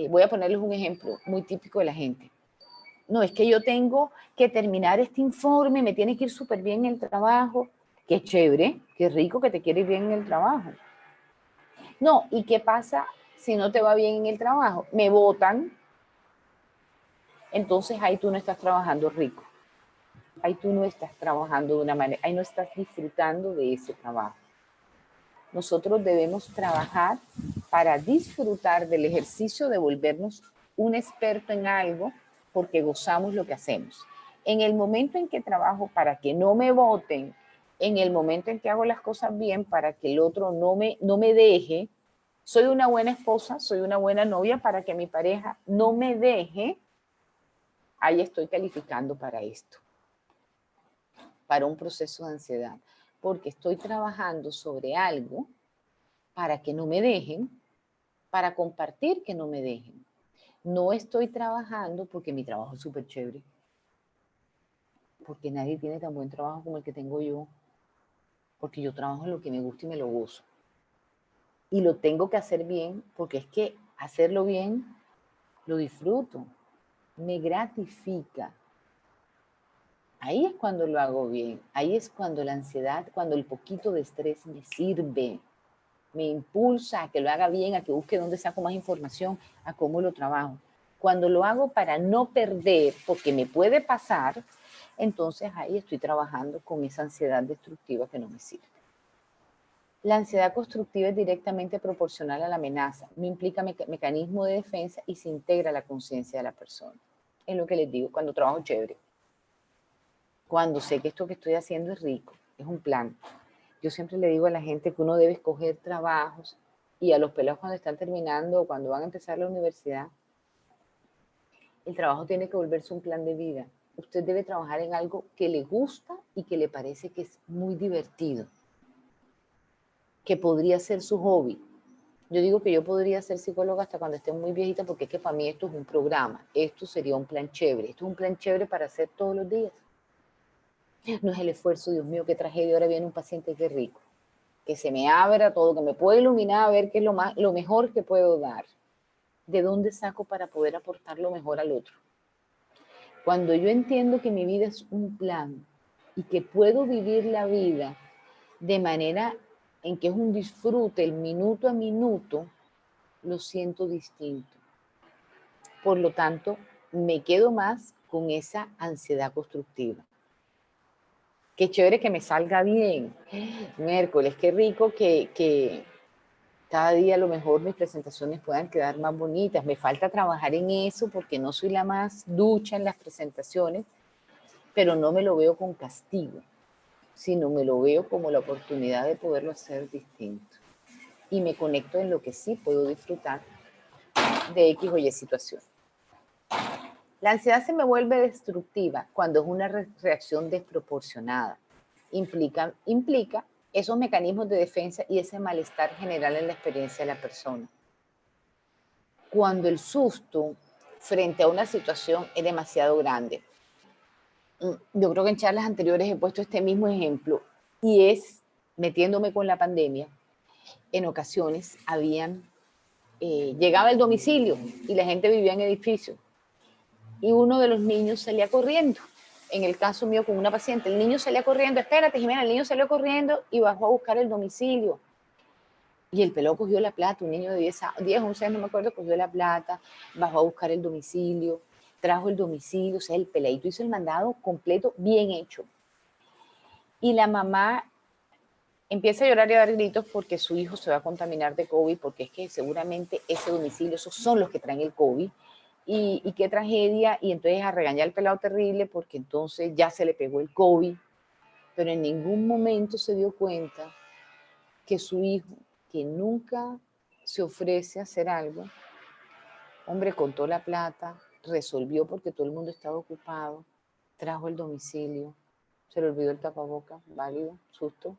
Voy a ponerles un ejemplo muy típico de la gente. No, es que yo tengo que terminar este informe, me tiene que ir súper bien en el trabajo. Qué chévere, qué rico que te quiere ir bien en el trabajo. No, ¿y qué pasa si no te va bien en el trabajo? Me botan. Entonces ahí tú no estás trabajando rico. Ahí tú no estás trabajando de una manera, ahí no estás disfrutando de ese trabajo. Nosotros debemos trabajar para disfrutar del ejercicio de volvernos un experto en algo porque gozamos lo que hacemos. En el momento en que trabajo para que no me voten, en el momento en que hago las cosas bien para que el otro no me deje, soy una buena esposa, soy una buena novia para que mi pareja no me deje, ahí estoy calificando para esto, para un proceso de ansiedad, porque estoy trabajando sobre algo para que no me dejen, para compartir que no me dejen. No estoy trabajando porque mi trabajo es súper chévere, porque nadie tiene tan buen trabajo como el que tengo yo, porque yo trabajo en lo que me gusta y me lo gozo. Y lo tengo que hacer bien, porque es que hacerlo bien lo disfruto, me gratifica. Ahí es cuando lo hago bien, ahí es cuando la ansiedad, cuando el poquito de estrés me sirve, me impulsa a que lo haga bien, a que busque dónde saco más información, a cómo lo trabajo. Cuando lo hago para no perder, porque me puede pasar, entonces ahí estoy trabajando con esa ansiedad destructiva que no me sirve. La ansiedad constructiva es directamente proporcional a la amenaza, no implica mecanismo de defensa y se integra a la conciencia de la persona. Es lo que les digo, cuando trabajo chévere, cuando sé que esto que estoy haciendo es rico, es un plan. Yo siempre le digo a la gente que uno debe escoger trabajos y a los pelados cuando están terminando o cuando van a empezar la universidad, el trabajo tiene que volverse un plan de vida. Usted debe trabajar en algo que le gusta y que le parece que es muy divertido, que podría ser su hobby. Yo digo que yo podría ser psicóloga hasta cuando esté muy viejita porque es que para mí esto es un programa, esto sería un plan chévere, esto es un plan chévere para hacer todos los días. No es el esfuerzo, Dios mío, qué tragedia, ahora viene un paciente, qué rico, que se me abra todo, que me pueda iluminar a ver qué es lo mejor que puedo dar. ¿De dónde saco para poder aportar lo mejor al otro? Cuando yo entiendo que mi vida es un plan y que puedo vivir la vida de manera en que es un disfrute, el minuto a minuto, lo siento distinto. Por lo tanto, me quedo más con esa ansiedad constructiva. Qué chévere que me salga bien. Miércoles, qué rico que cada día a lo mejor mis presentaciones puedan quedar más bonitas. Me falta trabajar en eso porque no soy la más ducha en las presentaciones, pero no me lo veo con castigo, sino me lo veo como la oportunidad de poderlo hacer distinto. Y me conecto en lo que sí puedo disfrutar de X o Y situación. La ansiedad se me vuelve destructiva cuando es una reacción desproporcionada. Implica esos mecanismos de defensa y ese malestar general en la experiencia de la persona. Cuando el susto frente a una situación es demasiado grande. Yo creo que en charlas anteriores he puesto este mismo ejemplo y es, metiéndome con la pandemia, en ocasiones llegaba el domicilio y la gente vivía en edificios y uno de los niños salía corriendo. En el caso mío con una paciente, el niño salía corriendo, espérate Jimena, el niño salió corriendo y bajó a buscar el domicilio. Y el pelado cogió la plata, un niño de 10, 11 años, no me acuerdo, cogió la plata, bajó a buscar el domicilio, trajo el domicilio, o sea, el peladito hizo el mandado completo, bien hecho. Y la mamá empieza a llorar y a dar gritos porque su hijo se va a contaminar de COVID, porque es que seguramente ese domicilio, esos son los que traen el COVID. Y qué tragedia, y entonces a regañar al pelado terrible porque entonces ya se le pegó el COVID, pero en ningún momento se dio cuenta que su hijo, que nunca se ofrece a hacer algo, hombre, contó la plata, resolvió porque todo el mundo estaba ocupado, trajo el domicilio, se le olvidó el tapaboca, válido, susto,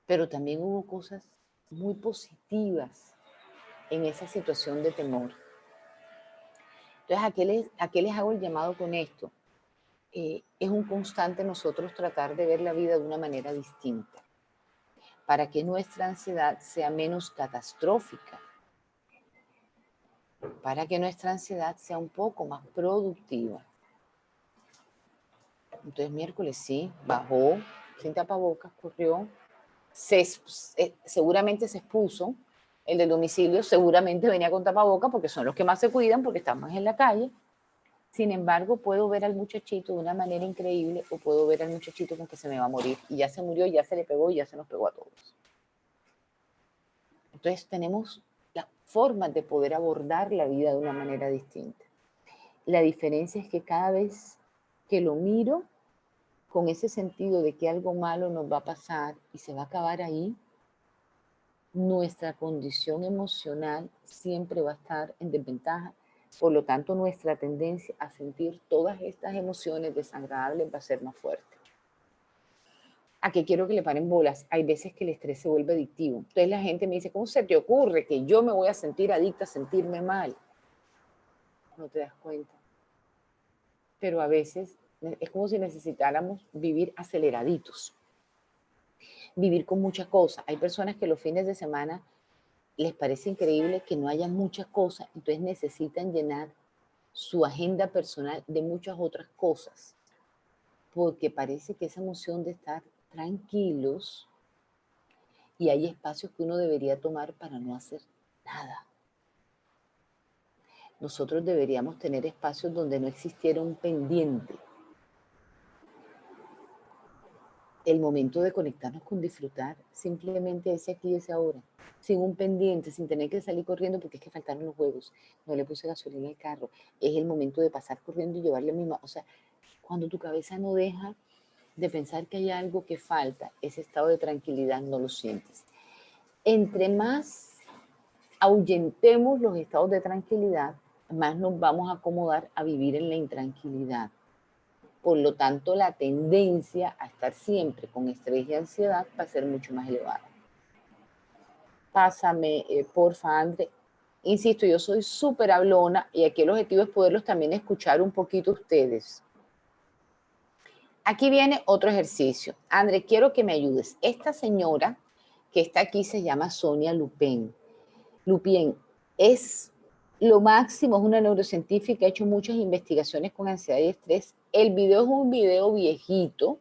pero también hubo cosas muy positivas en esa situación de temor. Entonces, ¿a qué les hago el llamado con esto? Es un constante nosotros tratar de ver la vida de una manera distinta, para que nuestra ansiedad sea menos catastrófica, para que nuestra ansiedad sea un poco más productiva. Entonces, miércoles sí, bajó, sin tapabocas, corrió, seguramente se expuso, el del domicilio seguramente venía con tapabocas porque son los que más se cuidan porque estamos en la calle. Sin embargo, puedo ver al muchachito de una manera increíble o puedo ver al muchachito con que se me va a morir y ya se murió, ya se le pegó y ya se nos pegó a todos. Entonces tenemos las formas de poder abordar la vida de una manera distinta. La diferencia es que cada vez que lo miro con ese sentido de que algo malo nos va a pasar y se va a acabar ahí, nuestra condición emocional siempre va a estar en desventaja. Por lo tanto, nuestra tendencia a sentir todas estas emociones desagradables va a ser más fuerte. ¿A qué quiero que le paren bolas? Hay veces que el estrés se vuelve adictivo. Entonces la gente me dice, ¿cómo se te ocurre que yo me voy a sentir adicta, a sentirme mal? No te das cuenta. Pero a veces es como si necesitáramos vivir aceleraditos. Vivir con muchas cosas. Hay personas que los fines de semana les parece increíble que no haya muchas cosas, entonces necesitan llenar su agenda personal de muchas otras cosas, porque parece que esa emoción de estar tranquilos y hay espacios que uno debería tomar para no hacer nada. Nosotros deberíamos tener espacios donde no existiera un pendiente. el momento de conectarnos con disfrutar, simplemente ese aquí y ese ahora, sin un pendiente, sin tener que salir corriendo porque es que faltaron los juegos, no le puse gasolina al carro, es el momento de pasar corriendo y llevarle a mi mamá. O sea, cuando tu cabeza no deja de pensar que hay algo que falta, ese estado de tranquilidad no lo sientes. Entre más ahuyentemos los estados de tranquilidad, más nos vamos a acomodar a vivir en la intranquilidad. Por lo tanto, la tendencia a estar siempre con estrés y ansiedad va a ser mucho más elevada. Pásame, porfa, André. Insisto, yo soy súper hablona y aquí el objetivo es poderlos también escuchar un poquito ustedes. Aquí viene otro ejercicio. André, quiero que me ayudes. Esta señora que está aquí se llama Sonia Lupien. Lupien es lo máximo, es una neurocientífica, ha hecho muchas investigaciones con ansiedad y estrés. El video es un video viejito,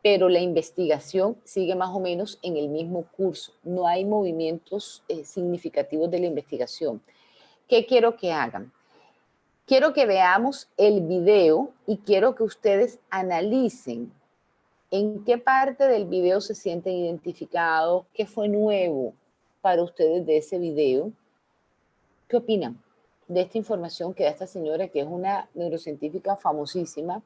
pero la investigación sigue más o menos en el mismo curso. No hay movimientos significativos de la investigación. ¿Qué quiero que hagan? Quiero que veamos el video y quiero que ustedes analicen en qué parte del video se sienten identificados, qué fue nuevo para ustedes de ese video. ¿Qué opinan de esta información que da esta señora, que es una neurocientífica famosísima?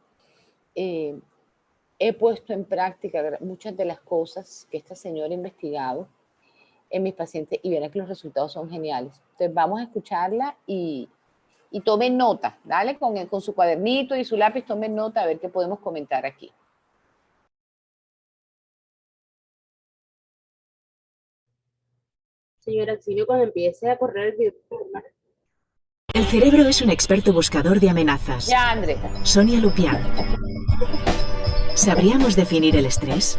He puesto en práctica muchas de las cosas que esta señora ha investigado en mis pacientes y verán que los resultados son geniales. Entonces vamos a escucharla y tomen nota, dale, con su cuadernito y su lápiz, tomen nota a ver qué podemos comentar aquí. Señor Auxilio, cuando empiece a correr el video. El cerebro es un experto buscador de amenazas. Ya, André. Sonia Lupien. ¿Sabríamos definir el estrés?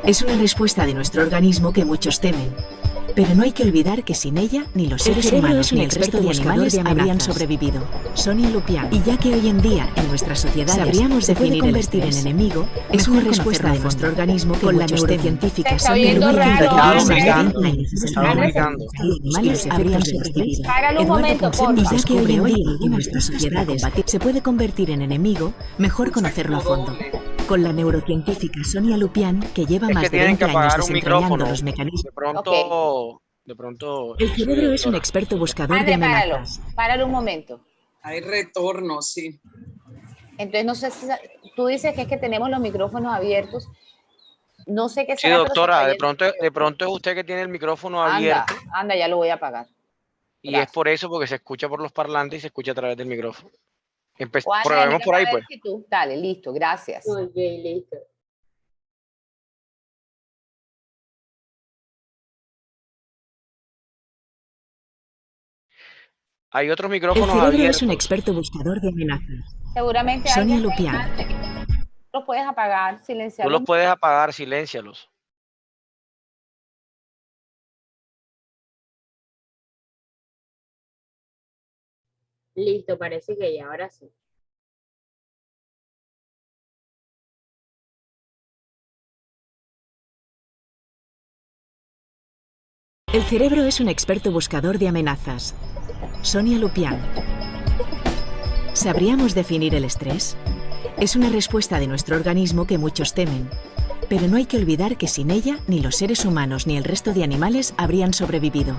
Es una respuesta de nuestro organismo que muchos temen. Pero no hay que olvidar que sin ella, ni los seres humanos ni el resto de animales habrían sobrevivido. Sonia Lupien. Y ya que hoy en día, en nuestra sociedad, sabríamos definir el estrés en enemigo, es una respuesta de nuestro organismo que con la neurocientífica Sonia Lupien habrían sobrevivido. Páralo un momento, por Y ya que hoy en día, en nuestras sociedades, se puede convertir en enemigo, mejor conocerlo a fondo. Con la neurocientífica Sonia Lupien, que lleva más de 20 años desentrañando los mecanismos. De pronto. El cerebro es un experto buscador de amenazas. Páralo un momento. Hay retorno, sí. Entonces, no sé si tú dices que es que tenemos los micrófonos abiertos. No sé qué Sí, será, doctora, de pronto es usted que tiene el micrófono abierto. Anda, ya lo voy a apagar. Y es por eso, porque se escucha por los parlantes y se escucha a través del micrófono. Ana, Probemos por ahí, pues. Dale, listo, gracias. Ok, listo. Hay otros El micrófonos cerebro abiertos. es un experto buscador de amenazas. Seguramente Sonia alguien Lupien. los puedes apagar, Tú silenciarlos. los puedes apagar, siléncialos. Listo, parece que ya, ahora sí. El cerebro es un experto buscador de amenazas. Sonia Lupien. ¿Sabríamos definir el estrés? Es una respuesta de nuestro organismo que muchos temen. Pero no hay que olvidar que sin ella, ni los seres humanos ni el resto de animales habrían sobrevivido.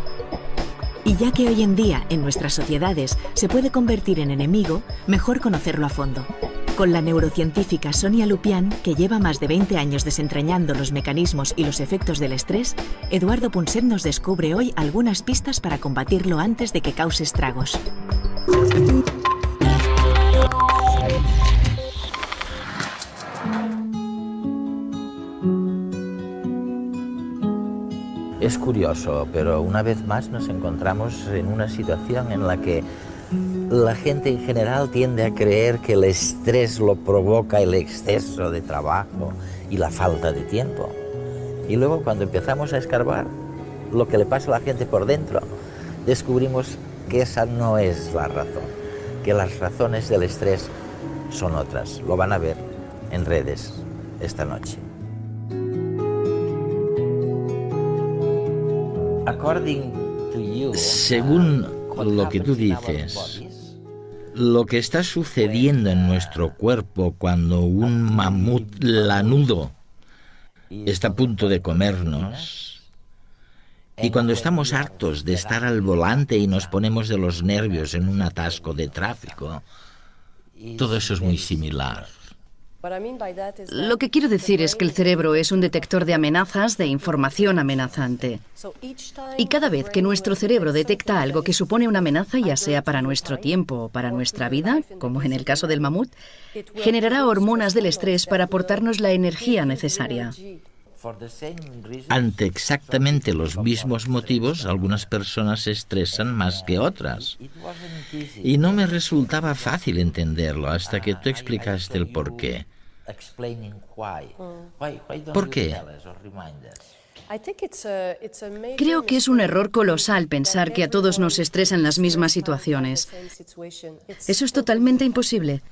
Y ya que hoy en día, en nuestras sociedades, se puede convertir en enemigo, mejor conocerlo a fondo. Con la neurocientífica Sonia Lupien, que lleva más de 20 años desentrañando los mecanismos y los efectos del estrés, Eduardo Punset nos descubre hoy algunas pistas para combatirlo antes de que cause estragos. Es curioso, pero una vez más nos encontramos en una situación en la que la gente en general tiende a creer que el estrés lo provoca el exceso de trabajo y la falta de tiempo. Y luego cuando empezamos a escarbar lo que le pasa a la gente por dentro, descubrimos que esa no es la razón, que las razones del estrés son otras. Lo van a ver en redes esta noche. Según lo que tú dices, lo que está sucediendo en nuestro cuerpo cuando un mamut lanudo está a punto de comernos, y cuando estamos hartos de estar al volante y nos ponemos de los nervios en un atasco de tráfico, todo eso es muy similar. Lo que quiero decir es que el cerebro es un detector de amenazas, de información amenazante. Y cada vez que nuestro cerebro detecta algo que supone una amenaza, ya sea para nuestro tiempo o para nuestra vida, como en el caso del mamut, generará hormonas del estrés para aportarnos la energía necesaria. Ante exactamente los mismos motivos, algunas personas se estresan más que otras. Y no me resultaba fácil entenderlo hasta que tú explicaste el por qué. ¿Por qué? Creo que es un error colosal pensar que a todos nos estresan las mismas situaciones. Eso es totalmente imposible.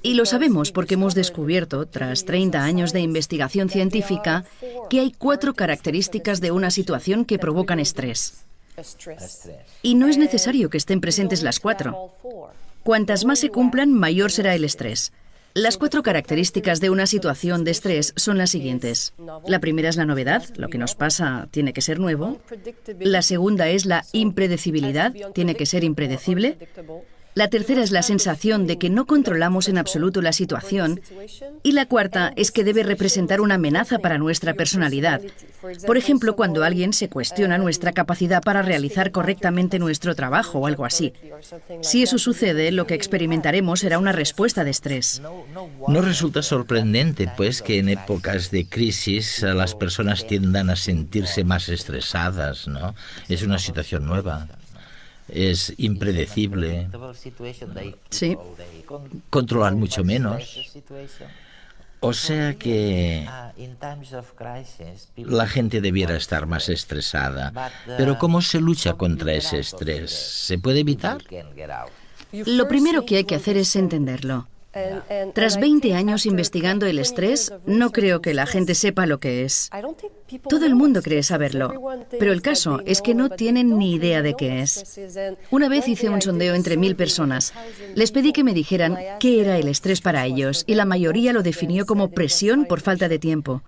Y lo sabemos porque hemos descubierto, tras 30 años de investigación científica, que hay 4 características de una situación que provocan estrés. Y no es necesario que estén presentes las 4. Cuantas más se cumplan, mayor será el estrés. Las 4 características de una situación de estrés son las siguientes. La primera es la novedad, lo que nos pasa tiene que ser nuevo. La segunda es la impredecibilidad, tiene que ser impredecible. La tercera es la sensación de que no controlamos en absoluto la situación. Y la cuarta es que debe representar una amenaza para nuestra personalidad. Por ejemplo, cuando alguien se cuestiona nuestra capacidad para realizar correctamente nuestro trabajo o algo así. Si eso sucede, lo que experimentaremos será una respuesta de estrés. No resulta sorprendente, pues, que en épocas de crisis las personas tiendan a sentirse más estresadas, ¿no? Es una situación nueva. Es impredecible. Sí. Controlan mucho menos. O sea que la gente debiera estar más estresada. Pero ¿cómo se lucha contra ese estrés? ¿Se puede evitar? Lo primero que hay que hacer es entenderlo. Tras 20 años investigando el estrés, no creo que la gente sepa lo que es. Todo el mundo cree saberlo, pero el caso es que no tienen ni idea de qué es. Una vez hice un sondeo entre 1000 personas. Les pedí que me dijeran qué era el estrés para ellos y la mayoría lo definió como presión por falta de tiempo.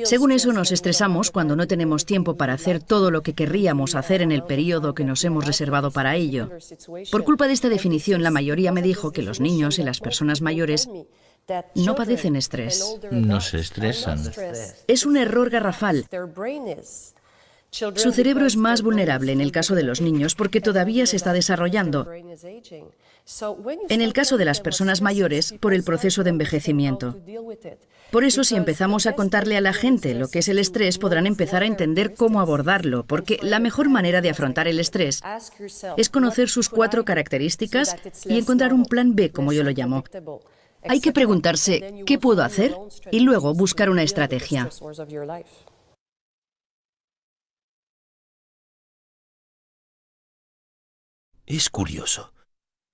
Según eso, nos estresamos cuando no tenemos tiempo para hacer todo lo que querríamos hacer en el periodo que nos hemos reservado para ello. Por culpa de esta definición, la mayoría me dijo que los niños y las personas mayores no padecen estrés. No se estresan. Es un error garrafal. Su cerebro es más vulnerable en el caso de los niños porque todavía se está desarrollando. En el caso de las personas mayores, por el proceso de envejecimiento. Por eso, si empezamos a contarle a la gente lo que es el estrés, podrán empezar a entender cómo abordarlo, porque la mejor manera de afrontar el estrés es conocer sus 4 características y encontrar un plan B, como yo lo llamo. Hay que preguntarse, ¿qué puedo hacer? Y luego buscar una estrategia. Es curioso.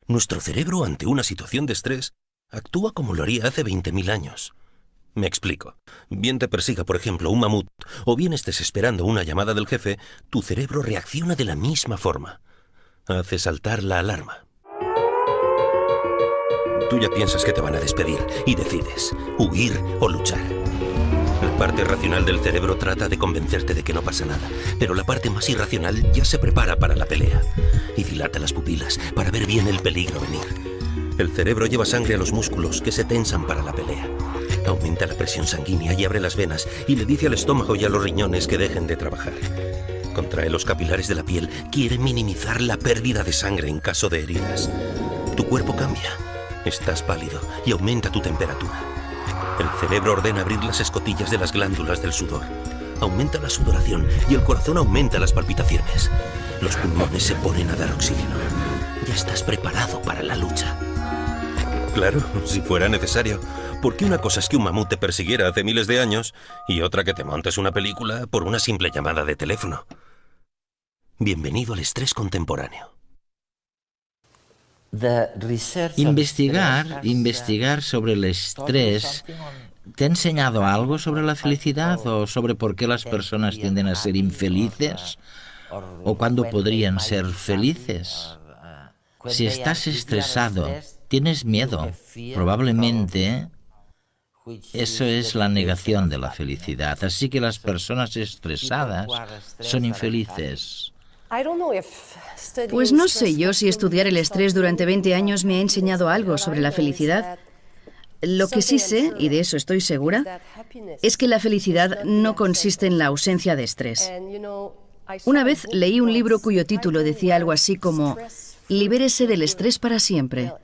Nuestro cerebro ante una situación de estrés actúa como lo haría hace 20.000 años. Me explico. Bien te persiga, por ejemplo, un mamut, o bien estés esperando una llamada del jefe, tu cerebro reacciona de la misma forma. Hace saltar la alarma. Tú ya piensas que te van a despedir y decides huir o luchar. La parte racional del cerebro trata de convencerte de que no pasa nada, pero la parte más irracional ya se prepara para la pelea y dilata las pupilas para ver bien el peligro venir. El cerebro lleva sangre a los músculos que se tensan para la pelea. Aumenta la presión sanguínea y abre las venas y le dice al estómago y a los riñones que dejen de trabajar. Contrae los capilares de la piel, quiere minimizar la pérdida de sangre en caso de heridas. Tu cuerpo cambia. Estás pálido y aumenta tu temperatura. El cerebro ordena abrir las escotillas de las glándulas del sudor. Aumenta la sudoración y el corazón aumenta las palpitaciones. Los pulmones se ponen a dar oxígeno. Ya estás preparado para la lucha. Claro, si fuera necesario. Porque una cosa es que un mamut te persiguiera hace miles de años y otra que te montes una película por una simple llamada de teléfono. Bienvenido al estrés contemporáneo. Investigar sobre el estrés, ¿te ha enseñado algo sobre la felicidad o sobre por qué las personas tienden a ser infelices? ¿O cuándo podrían ser felices? Si estás estresado, tienes miedo, probablemente Eso es la negación de la felicidad. Así que las personas estresadas son infelices. Pues no sé yo si estudiar el estrés durante 20 años me ha enseñado algo sobre la felicidad. Lo que sí sé, y de eso estoy segura, es que la felicidad no consiste en la ausencia de estrés. Una vez leí un libro cuyo título decía algo así como «Libérese del estrés para siempre».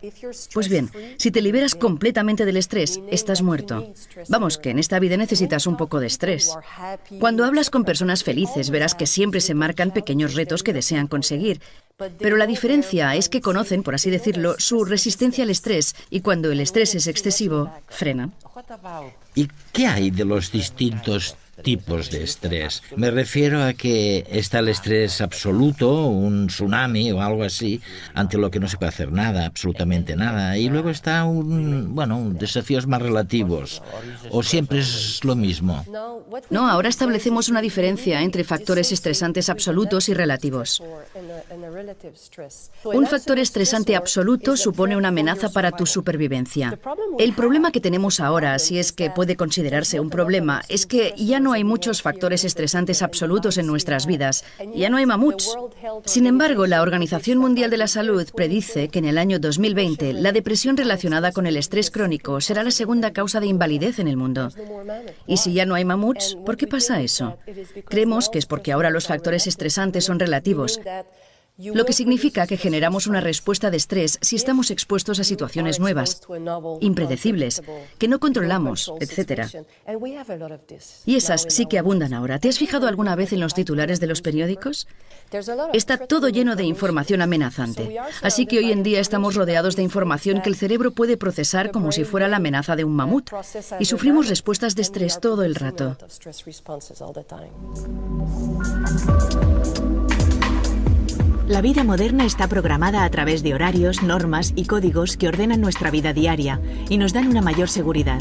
Pues bien, si te liberas completamente del estrés, estás muerto. Vamos, que en esta vida necesitas un poco de estrés. Cuando hablas con personas felices, verás que siempre se marcan pequeños retos que desean conseguir. Pero la diferencia es que conocen, por así decirlo, su resistencia al estrés, y cuando el estrés es excesivo, frenan. ¿Y qué hay de los distintos tipos de estrés? Me refiero a que está el estrés absoluto, un tsunami o algo así, ante lo que no se puede hacer nada, absolutamente nada. Y luego está desafíos más relativos. ¿O siempre es lo mismo? No, ahora establecemos una diferencia entre factores estresantes absolutos y relativos. Un factor estresante absoluto supone una amenaza para tu supervivencia. El problema que tenemos ahora, si es que puede considerarse un problema, es que ya no hay muchos factores estresantes absolutos en nuestras vidas. Ya no hay mamuts. Sin embargo, la Organización Mundial de la Salud predice que en el año 2020 la depresión relacionada con el estrés crónico será la segunda causa de invalidez en el mundo. Y si ya no hay mamuts, ¿por qué pasa eso? Creemos que es porque ahora los factores estresantes son relativos, lo que significa que generamos una respuesta de estrés si estamos expuestos a situaciones nuevas, impredecibles, que no controlamos, etc. Y esas sí que abundan ahora. ¿Te has fijado alguna vez en los titulares de los periódicos? Está todo lleno de información amenazante. Así que hoy en día estamos rodeados de información que el cerebro puede procesar como si fuera la amenaza de un mamut. Y sufrimos respuestas de estrés todo el rato. La vida moderna está programada a través de horarios, normas y códigos que ordenan nuestra vida diaria y nos dan una mayor seguridad.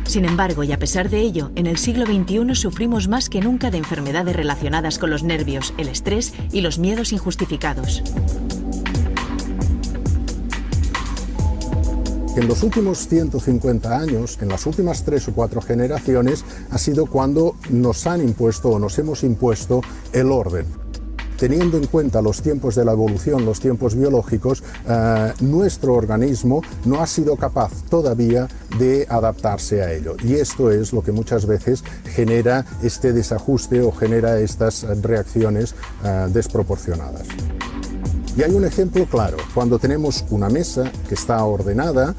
Sin embargo, y a pesar de ello, en el siglo XXI sufrimos más que nunca de enfermedades relacionadas con los nervios, el estrés y los miedos injustificados. En los últimos 150 años, en las últimas 3 o 4 generaciones, ha sido cuando nos han impuesto o nos hemos impuesto el orden. Teniendo en cuenta los tiempos de la evolución, los tiempos biológicos, nuestro organismo no ha sido capaz todavía de adaptarse a ello. Y esto es lo que muchas veces genera este desajuste o genera estas reacciones desproporcionadas. Y hay un ejemplo claro, cuando tenemos una mesa que está ordenada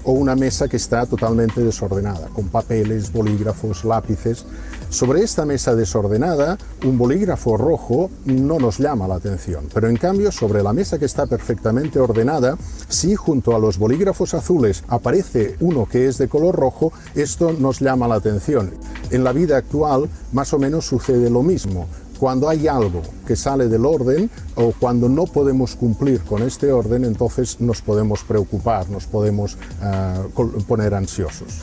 o una mesa que está totalmente desordenada, con papeles, bolígrafos, lápices. Sobre esta mesa desordenada, un bolígrafo rojo no nos llama la atención, pero en cambio sobre la mesa que está perfectamente ordenada, si junto a los bolígrafos azules aparece uno que es de color rojo, esto nos llama la atención. En la vida actual más o menos sucede lo mismo. Cuando hay algo que sale del orden o cuando no podemos cumplir con este orden, entonces nos podemos preocupar, nos podemos poner ansiosos.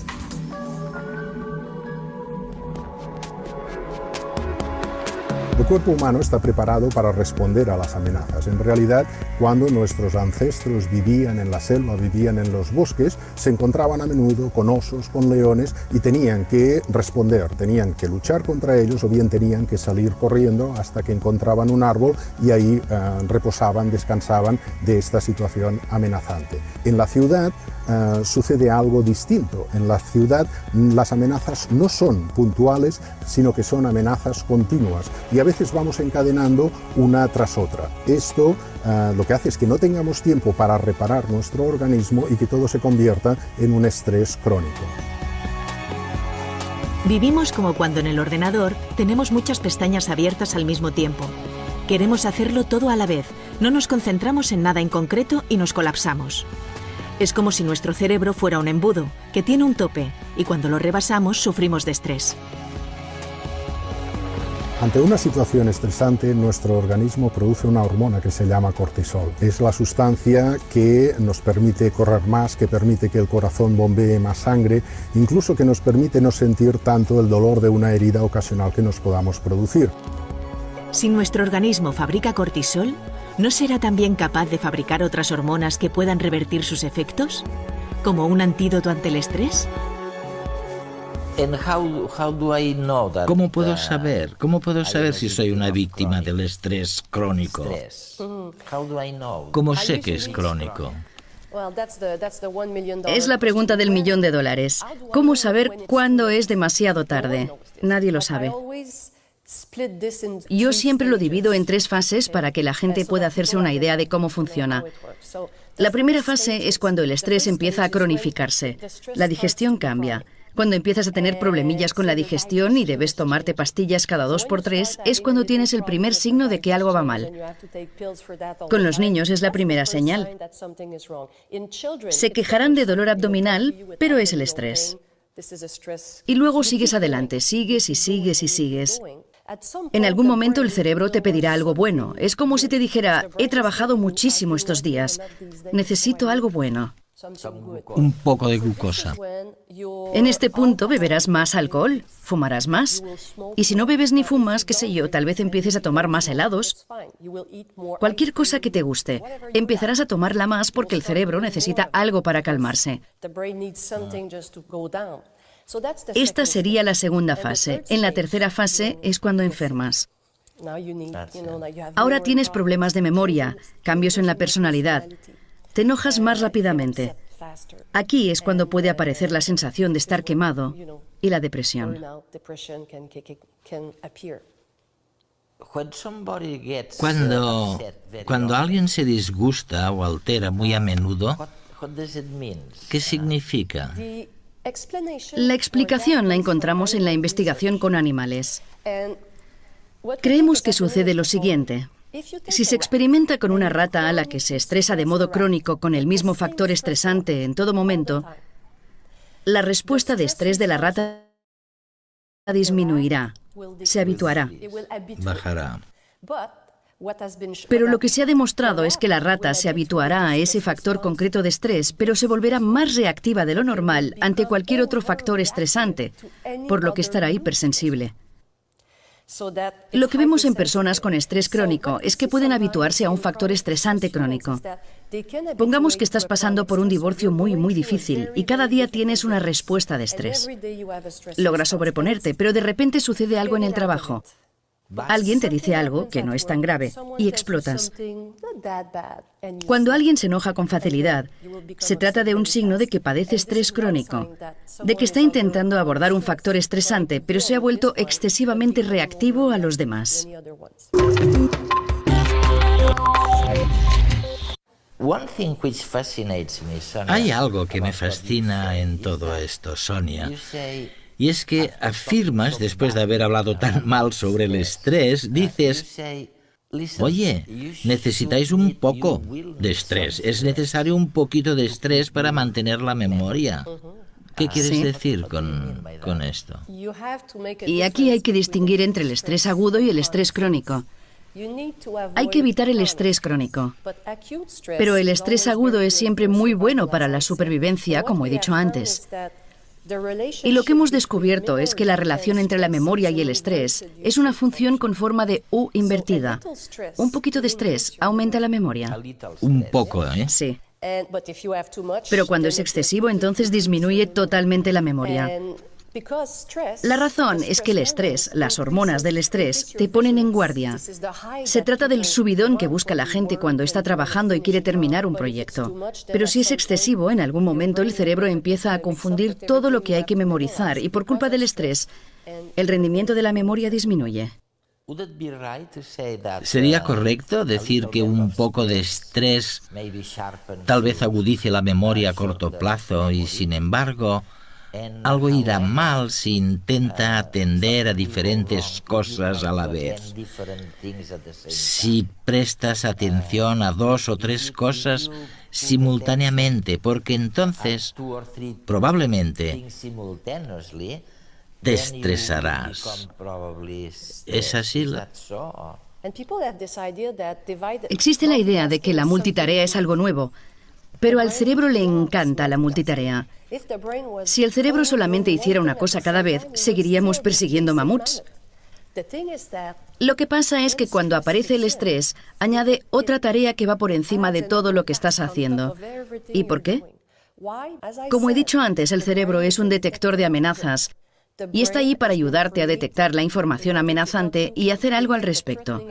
El cuerpo humano está preparado para responder a las amenazas. En realidad, cuando nuestros ancestros vivían en la selva, vivían en los bosques, se encontraban a menudo con osos, con leones y tenían que responder, tenían que luchar contra ellos o bien tenían que salir corriendo hasta que encontraban un árbol y ahí reposaban, descansaban de esta situación amenazante. En la ciudad sucede algo distinto. En la ciudad las amenazas no son puntuales, sino que son amenazas continuas y a veces vamos encadenando una tras otra. Esto lo que hace es que no tengamos tiempo para reparar nuestro organismo y que todo se convierta en un estrés crónico. Vivimos como cuando en el ordenador tenemos muchas pestañas abiertas al mismo tiempo. Queremos hacerlo todo a la vez, no nos concentramos en nada en concreto y nos colapsamos. Es como si nuestro cerebro fuera un embudo, que tiene un tope, y cuando lo rebasamos sufrimos de estrés. Ante una situación estresante, nuestro organismo produce una hormona que se llama cortisol. Es la sustancia que nos permite correr más, que permite que el corazón bombee más sangre, incluso que nos permite no sentir tanto el dolor de una herida ocasional que nos podamos producir. Si nuestro organismo fabrica cortisol, ¿no será también capaz de fabricar otras hormonas que puedan revertir sus efectos? como un antídoto ante el estrés? ¿Cómo puedo saber? ¿Cómo puedo saber si soy una víctima del estrés crónico? ¿Cómo sé que es crónico? Es la pregunta del $1.000.000. ¿Cómo saber cuándo es demasiado tarde? Nadie lo sabe. Yo siempre lo divido en 3 fases para que la gente pueda hacerse una idea de cómo funciona. La primera fase es cuando el estrés empieza a cronificarse. La digestión cambia. Cuando empiezas a tener problemillas con la digestión y debes tomarte pastillas cada 2 por 3, es cuando tienes el primer signo de que algo va mal. Con los niños es la primera señal. Se quejarán de dolor abdominal, pero es el estrés. Y luego sigues adelante, sigues y sigues y sigues. En algún momento el cerebro te pedirá algo bueno. Es como si te dijera, he trabajado muchísimo estos días. Necesito algo bueno. Un poco de glucosa. En este punto beberás más alcohol, fumarás más. Y si no bebes ni fumas, qué sé yo, tal vez empieces a tomar más helados. Cualquier cosa que te guste, empezarás a tomarla más porque el cerebro necesita algo para calmarse. Esta sería la segunda fase. En la tercera fase es cuando enfermas. Ahora tienes problemas de memoria, cambios en la personalidad. Te enojas más rápidamente. Aquí es cuando puede aparecer la sensación de estar quemado y la depresión. Cuando alguien se disgusta o altera muy a menudo, ¿qué significa? La explicación la encontramos en la investigación con animales. Creemos que sucede lo siguiente. Si se experimenta con una rata a la que se estresa de modo crónico con el mismo factor estresante en todo momento, la respuesta de estrés de la rata disminuirá, se habituará. Bajará. Pero lo que se ha demostrado es que la rata se habituará a ese factor concreto de estrés, pero se volverá más reactiva de lo normal ante cualquier otro factor estresante, por lo que estará hipersensible. Lo que vemos en personas con estrés crónico es que pueden habituarse a un factor estresante crónico. Pongamos que estás pasando por un divorcio muy difícil y cada día tienes una respuesta de estrés. Logras sobreponerte, pero de repente sucede algo en el trabajo. Alguien te dice algo que no es tan grave y explotas. Cuando alguien se enoja con facilidad, se trata de un signo de que padece estrés crónico, de que está intentando abordar un factor estresante, pero se ha vuelto excesivamente reactivo a los demás. Hay algo que me fascina en todo esto, Sonia. Y es que afirmas, después de haber hablado tan mal sobre el estrés, dices, oye, necesitáis un poco de estrés. Es necesario un poquito de estrés para mantener la memoria. ¿Qué quieres decir con esto? Y aquí hay que distinguir entre el estrés agudo y el estrés crónico. Hay que evitar el estrés crónico. Pero el estrés agudo es siempre muy bueno para la supervivencia, como he dicho antes. Y lo que hemos descubierto es que la relación entre la memoria y el estrés es una función con forma de U invertida. Un poquito de estrés aumenta la memoria. Un poco, ¿eh? Sí. Pero cuando es excesivo, entonces disminuye totalmente la memoria. La razón es que el estrés, las hormonas del estrés, te ponen en guardia. Se trata del subidón que busca la gente cuando está trabajando y quiere terminar un proyecto. Pero si es excesivo, en algún momento el cerebro empieza a confundir todo lo que hay que memorizar y por culpa del estrés, el rendimiento de la memoria disminuye. ¿Sería correcto decir que un poco de estrés tal vez agudice la memoria a corto plazo y, sin embargo, algo irá mal si intenta atender a diferentes cosas a la vez? Si prestas atención a 2 o 3 cosas simultáneamente, porque entonces probablemente te estresarás. ¿Es así? Existe la idea de que la multitarea es algo nuevo, pero al cerebro le encanta la multitarea. Si el cerebro solamente hiciera una cosa cada vez, seguiríamos persiguiendo mamuts. Lo que pasa es que cuando aparece el estrés, añade otra tarea que va por encima de todo lo que estás haciendo. ¿Y por qué? Como he dicho antes, el cerebro es un detector de amenazas y está ahí para ayudarte a detectar la información amenazante y hacer algo al respecto.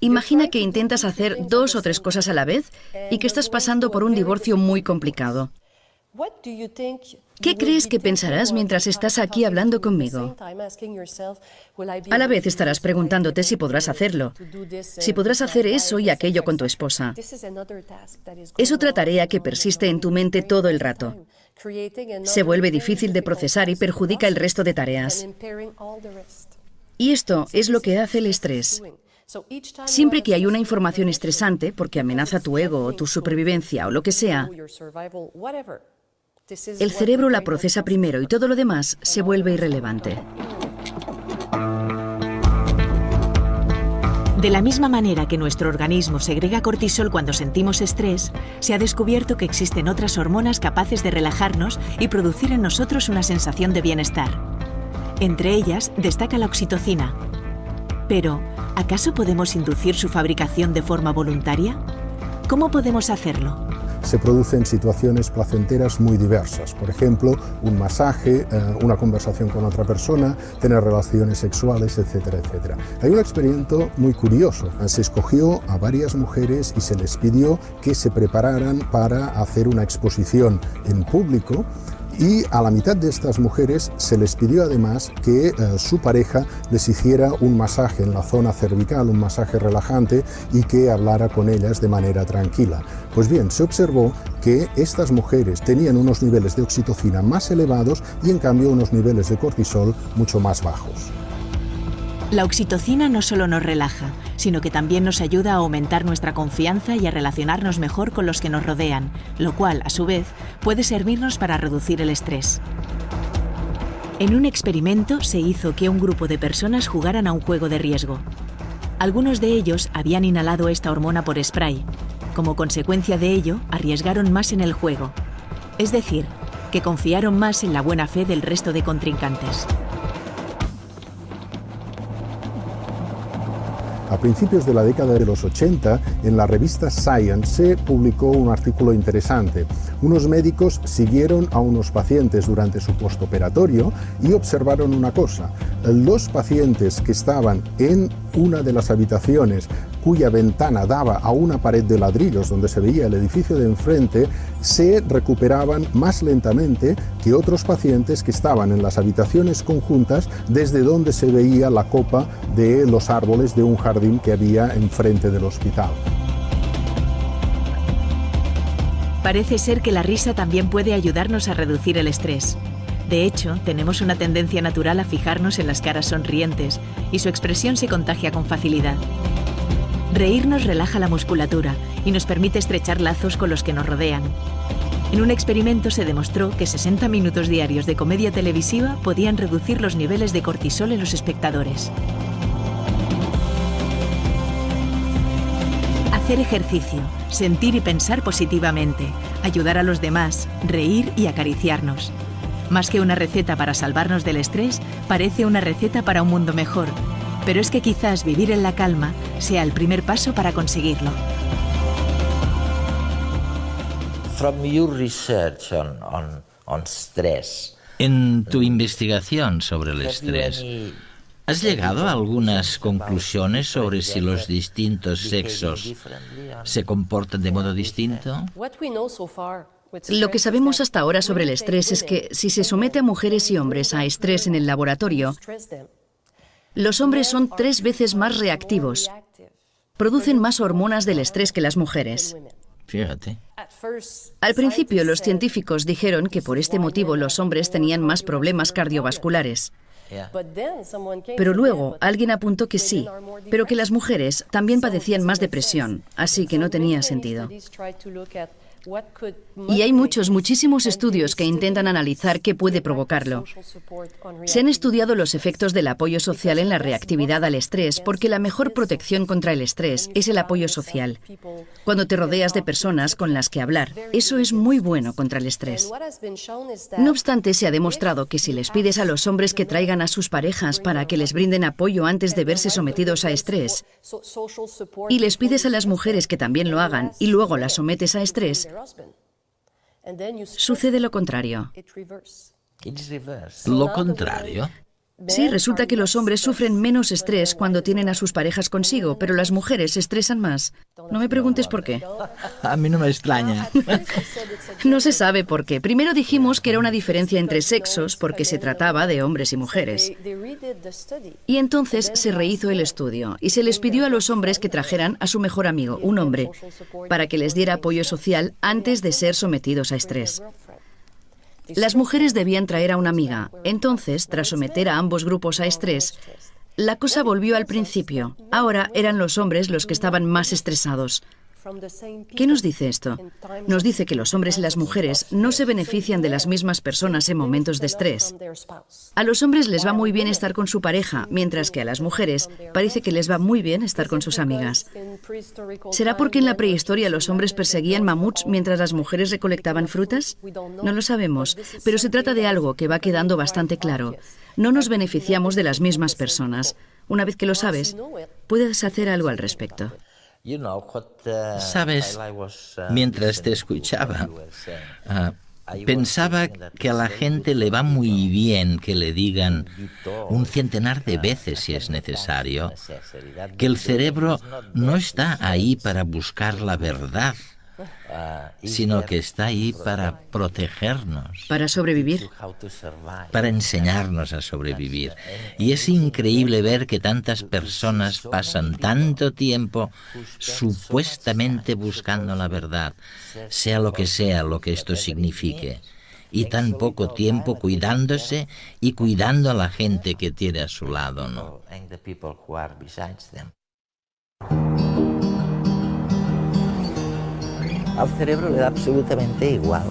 Imagina que intentas hacer 2 o 3 cosas a la vez y que estás pasando por un divorcio muy complicado. ¿Qué crees que pensarás mientras estás aquí hablando conmigo? A la vez estarás preguntándote si podrás hacerlo, si podrás hacer eso y aquello con tu esposa. Es otra tarea que persiste en tu mente todo el rato. Se vuelve difícil de procesar y perjudica el resto de tareas. Y esto es lo que hace el estrés. Siempre que hay una información estresante, porque amenaza tu ego o tu supervivencia o lo que sea, el cerebro la procesa primero y todo lo demás se vuelve irrelevante. De la misma manera que nuestro organismo segrega cortisol cuando sentimos estrés, se ha descubierto que existen otras hormonas capaces de relajarnos y producir en nosotros una sensación de bienestar. Entre ellas destaca la oxitocina. Pero, ¿acaso podemos inducir su fabricación de forma voluntaria? ¿Cómo podemos hacerlo? Se producen situaciones placenteras muy diversas. Por ejemplo, un masaje, una conversación con otra persona, tener relaciones sexuales, etcétera, etcétera. Hay un experimento muy curioso. Se escogió a varias mujeres y se les pidió que se prepararan para hacer una exposición en público. Y a la mitad de estas mujeres se les pidió además que su pareja les hiciera un masaje en la zona cervical, un masaje relajante, y que hablara con ellas de manera tranquila. Pues bien, se observó que estas mujeres tenían unos niveles de oxitocina más elevados y en cambio unos niveles de cortisol mucho más bajos. La oxitocina no solo nos relaja, sino que también nos ayuda a aumentar nuestra confianza y a relacionarnos mejor con los que nos rodean, lo cual, a su vez, puede servirnos para reducir el estrés. En un experimento se hizo que un grupo de personas jugaran a un juego de riesgo. Algunos de ellos habían inhalado esta hormona por spray. Como consecuencia de ello, arriesgaron más en el juego. Es decir, que confiaron más en la buena fe del resto de contrincantes. A principios de la década de los 80, en la revista Science se publicó un artículo interesante. Unos médicos siguieron a unos pacientes durante su postoperatorio y observaron una cosa. Los pacientes que estaban en una de las habitaciones cuya ventana daba a una pared de ladrillos donde se veía el edificio de enfrente, se recuperaban más lentamente que otros pacientes que estaban en las habitaciones conjuntas desde donde se veía la copa de los árboles de un jardín que había enfrente del hospital. Parece ser que la risa también puede ayudarnos a reducir el estrés. De hecho, tenemos una tendencia natural a fijarnos en las caras sonrientes y su expresión se contagia con facilidad. Reír nos relaja la musculatura y nos permite estrechar lazos con los que nos rodean. En un experimento se demostró que 60 minutos diarios de comedia televisiva podían reducir los niveles de cortisol en los espectadores. Hacer ejercicio, sentir y pensar positivamente, ayudar a los demás, reír y acariciarnos. Más que una receta para salvarnos del estrés, parece una receta para un mundo mejor. Pero es que quizás vivir en la calma sea el primer paso para conseguirlo. From your research on stress, en tu investigación sobre el estrés, ¿has llegado a algunas conclusiones sobre si los distintos sexos se comportan de modo distinto? Lo que sabemos hasta ahora sobre el estrés es que si se somete a mujeres y hombres a estrés en el laboratorio, los hombres son 3 veces más reactivos. Producen más hormonas del estrés que las mujeres. Fíjate. Al principio, los científicos dijeron que por este motivo los hombres tenían más problemas cardiovasculares. Pero luego alguien apuntó que sí, pero que las mujeres también padecían más depresión, así que no tenía sentido. Y hay muchísimos estudios que intentan analizar qué puede provocarlo. Se han estudiado los efectos del apoyo social en la reactividad al estrés, porque la mejor protección contra el estrés es el apoyo social. Cuando te rodeas de personas con las que hablar, eso es muy bueno contra el estrés. No obstante, se ha demostrado que si les pides a los hombres que traigan a sus parejas para que les brinden apoyo antes de verse sometidos a estrés, y les pides a las mujeres que también lo hagan y luego las sometes a estrés, sucede lo contrario. Lo contrario. Sí, resulta que los hombres sufren menos estrés cuando tienen a sus parejas consigo, pero las mujeres se estresan más. No me preguntes por qué. A mí no me extraña. No se sabe por qué. Primero dijimos que era una diferencia entre sexos porque se trataba de hombres y mujeres. Y entonces se rehizo el estudio y se les pidió a los hombres que trajeran a su mejor amigo, un hombre, para que les diera apoyo social antes de ser sometidos a estrés. Las mujeres debían traer a una amiga. Entonces, tras someter a ambos grupos a estrés, la cosa volvió al principio. Ahora eran los hombres los que estaban más estresados. ¿Qué nos dice esto? Nos dice que los hombres y las mujeres no se benefician de las mismas personas en momentos de estrés. A los hombres les va muy bien estar con su pareja, mientras que a las mujeres parece que les va muy bien estar con sus amigas. ¿Será porque en la prehistoria los hombres perseguían mamuts mientras las mujeres recolectaban frutas? No lo sabemos, pero se trata de algo que va quedando bastante claro. No nos beneficiamos de las mismas personas. Una vez que lo sabes, puedes hacer algo al respecto. Sabes, mientras te escuchaba, pensaba que a la gente le va muy bien que le digan un centenar de veces si es necesario, que el cerebro no está ahí para buscar la verdad, sino que está ahí para protegernos. Para sobrevivir. Para enseñarnos a sobrevivir. Y es increíble ver que tantas personas pasan tanto tiempo supuestamente buscando la verdad, sea lo que esto signifique, y tan poco tiempo cuidándose y cuidando a la gente que tiene a su lado, ¿no? Al cerebro le da absolutamente igual.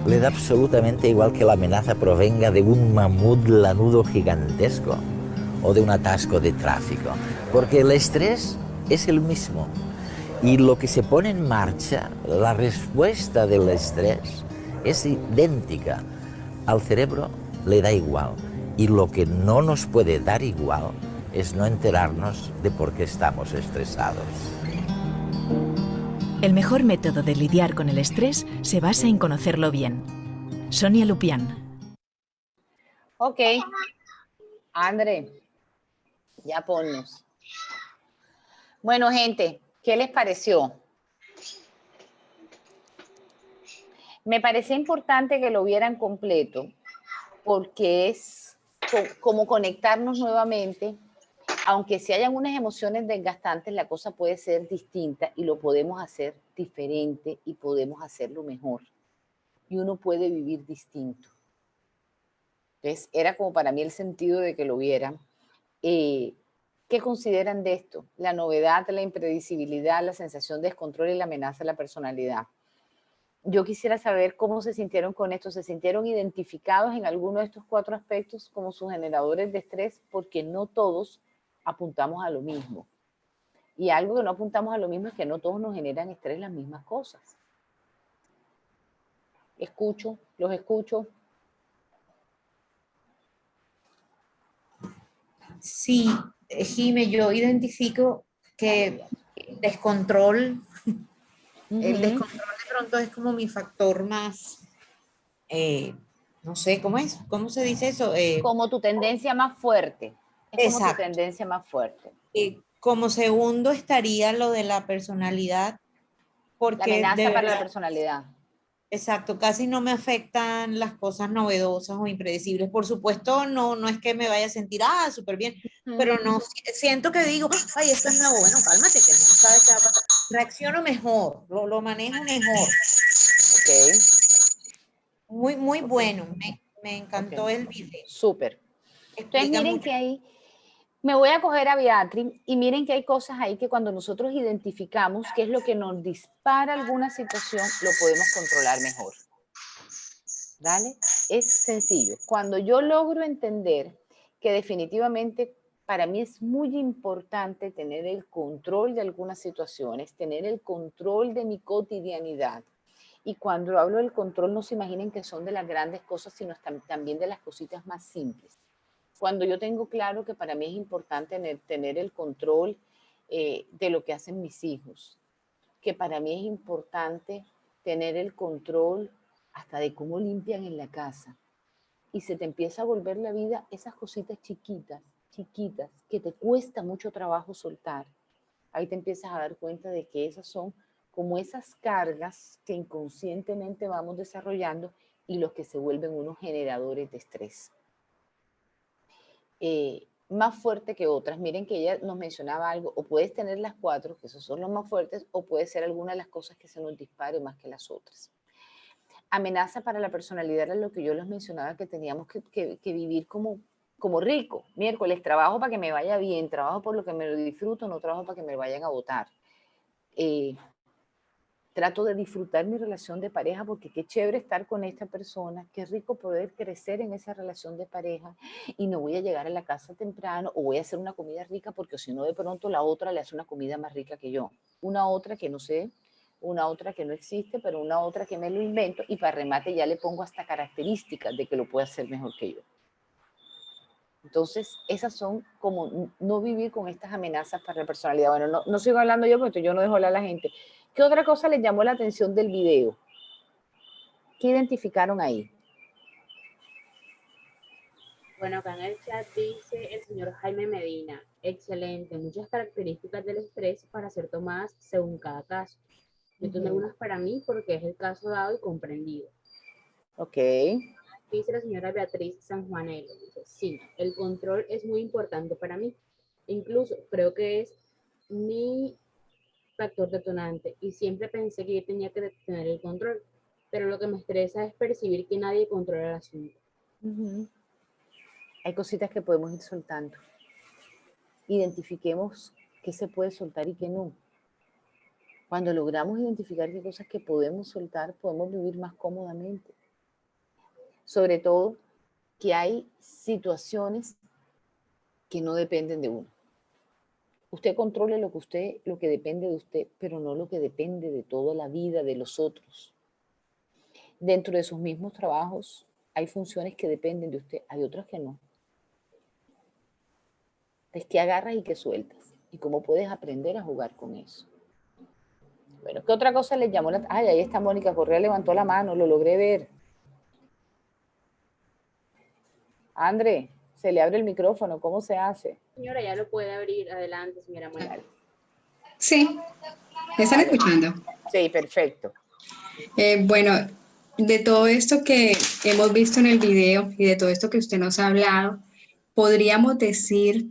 Le da absolutamente igual que la amenaza provenga de un mamut lanudo gigantesco o de un atasco de tráfico, porque el estrés es el mismo. Y lo que se pone en marcha, la respuesta del estrés, es idéntica. Al cerebro le da igual. Y lo que no nos puede dar igual es no enterarnos de por qué estamos estresados. El mejor método de lidiar con el estrés se basa en conocerlo bien. Sonia Lupián. Ok. André, ya ponnos. Bueno, gente, ¿qué les pareció? Me parecía importante que lo vieran completo porque es como conectarnos nuevamente. Aunque si hay algunas emociones desgastantes, la cosa puede ser distinta y lo podemos hacer diferente y podemos hacerlo mejor. Y uno puede vivir distinto. Entonces, era como para mí el sentido de que lo vieran. ¿Qué consideran de esto? La novedad, la impredecibilidad, la sensación de descontrol y la amenaza a la personalidad. Yo quisiera saber cómo se sintieron con esto. ¿Se sintieron identificados en alguno de estos 4 aspectos como sus generadores de estrés? Porque no todos apuntamos a lo mismo. Y algo que no apuntamos a lo mismo es que no todos nos generan estrés las mismas cosas. Los escucho. Sí, Jime, yo identifico que descontrol, el descontrol de pronto es como mi factor más, no sé, ¿cómo se dice eso? Como tu tendencia más fuerte. Es como exacto. tu tendencia más fuerte. Como segundo estaría lo de la personalidad. Porque la amenaza para la personalidad. Exacto, casi no me afectan las cosas novedosas o impredecibles. Por supuesto, no es que me vaya a sentir, súper bien, pero no, siento que digo, ay, esto es nuevo, bueno, cálmate, que no sabes qué va a pasar. Reacciono mejor, lo manejo mejor. Ok. Muy bueno, me encantó el video. Súper. Entonces miren que ahí, me voy a coger a Beatriz y miren que hay cosas ahí que cuando nosotros identificamos qué es lo que nos dispara alguna situación, lo podemos controlar mejor. ¿Dale? Es sencillo. Cuando yo logro entender que definitivamente para mí es muy importante tener el control de algunas situaciones, tener el control de mi cotidianidad. Y cuando hablo del control, no se imaginen que son de las grandes cosas, sino también de las cositas más simples. Cuando yo tengo claro que para mí es importante tener el control de lo que hacen mis hijos, que para mí es importante tener el control hasta de cómo limpian en la casa, y se te empieza a volver la vida esas cositas chiquitas, chiquitas, que te cuesta mucho trabajo soltar, ahí te empiezas a dar cuenta de que esas son como esas cargas que inconscientemente vamos desarrollando y los que se vuelven unos generadores de estrés. Más fuerte que otras. Miren que ella nos mencionaba algo, o puedes tener las 4, que esos son los más fuertes, o puede ser alguna de las cosas que se nos dispare más que las otras. Amenaza para la personalidad era lo que yo les mencionaba, que teníamos que vivir como rico. Miércoles, trabajo para que me vaya bien, trabajo por lo que me lo disfruto, no trabajo para que me vayan a votar. Trato de disfrutar mi relación de pareja porque qué chévere estar con esta persona, qué rico poder crecer en esa relación de pareja y no voy a llegar a la casa temprano o voy a hacer una comida rica porque si no de pronto la otra le hace una comida más rica que yo. Una otra que no sé, una otra que no existe, pero una otra que me lo invento y para remate ya le pongo hasta características de que lo puede hacer mejor que yo. Entonces, esas son como no vivir con estas amenazas para la personalidad. Bueno, no sigo hablando yo porque yo no dejo hablar a la gente. ¿Qué otra cosa les llamó la atención del video? ¿Qué identificaron ahí? Bueno, acá en el chat dice el señor Jaime Medina, excelente, muchas características del estrés para ser tomadas según cada caso. Yo tomé unas para mí porque es el caso dado y comprendido. Ok. Dice la señora Beatriz Sanjuanelo, dice, sí, el control es muy importante para mí. Incluso creo que es mi factor detonante y siempre pensé que yo tenía que tener el control, pero lo que me estresa es percibir que nadie controla el asunto. Hay cositas que podemos ir soltando. Identifiquemos qué se puede soltar y qué no. Cuando logramos identificar qué cosas que podemos soltar, podemos vivir más cómodamente. Sobre todo que hay situaciones que no dependen de uno. Usted controle lo que depende de usted, pero no lo que depende de toda la vida de los otros. Dentro de sus mismos trabajos hay funciones que dependen de usted, hay otras que no. Entonces, ¿qué agarras y qué sueltas? ¿Y cómo puedes aprender a jugar con eso? Bueno, ¿qué otra cosa les llamó la atención? Ay, ahí está Mónica Correa, levantó la mano, lo logré ver. André, se le abre el micrófono, ¿cómo se hace? Señora, ya lo puede abrir. Adelante, señora Mónica. Sí, ¿me están escuchando? Sí, perfecto. Bueno, de todo esto que hemos visto en el video y de todo esto que usted nos ha hablado, podríamos decir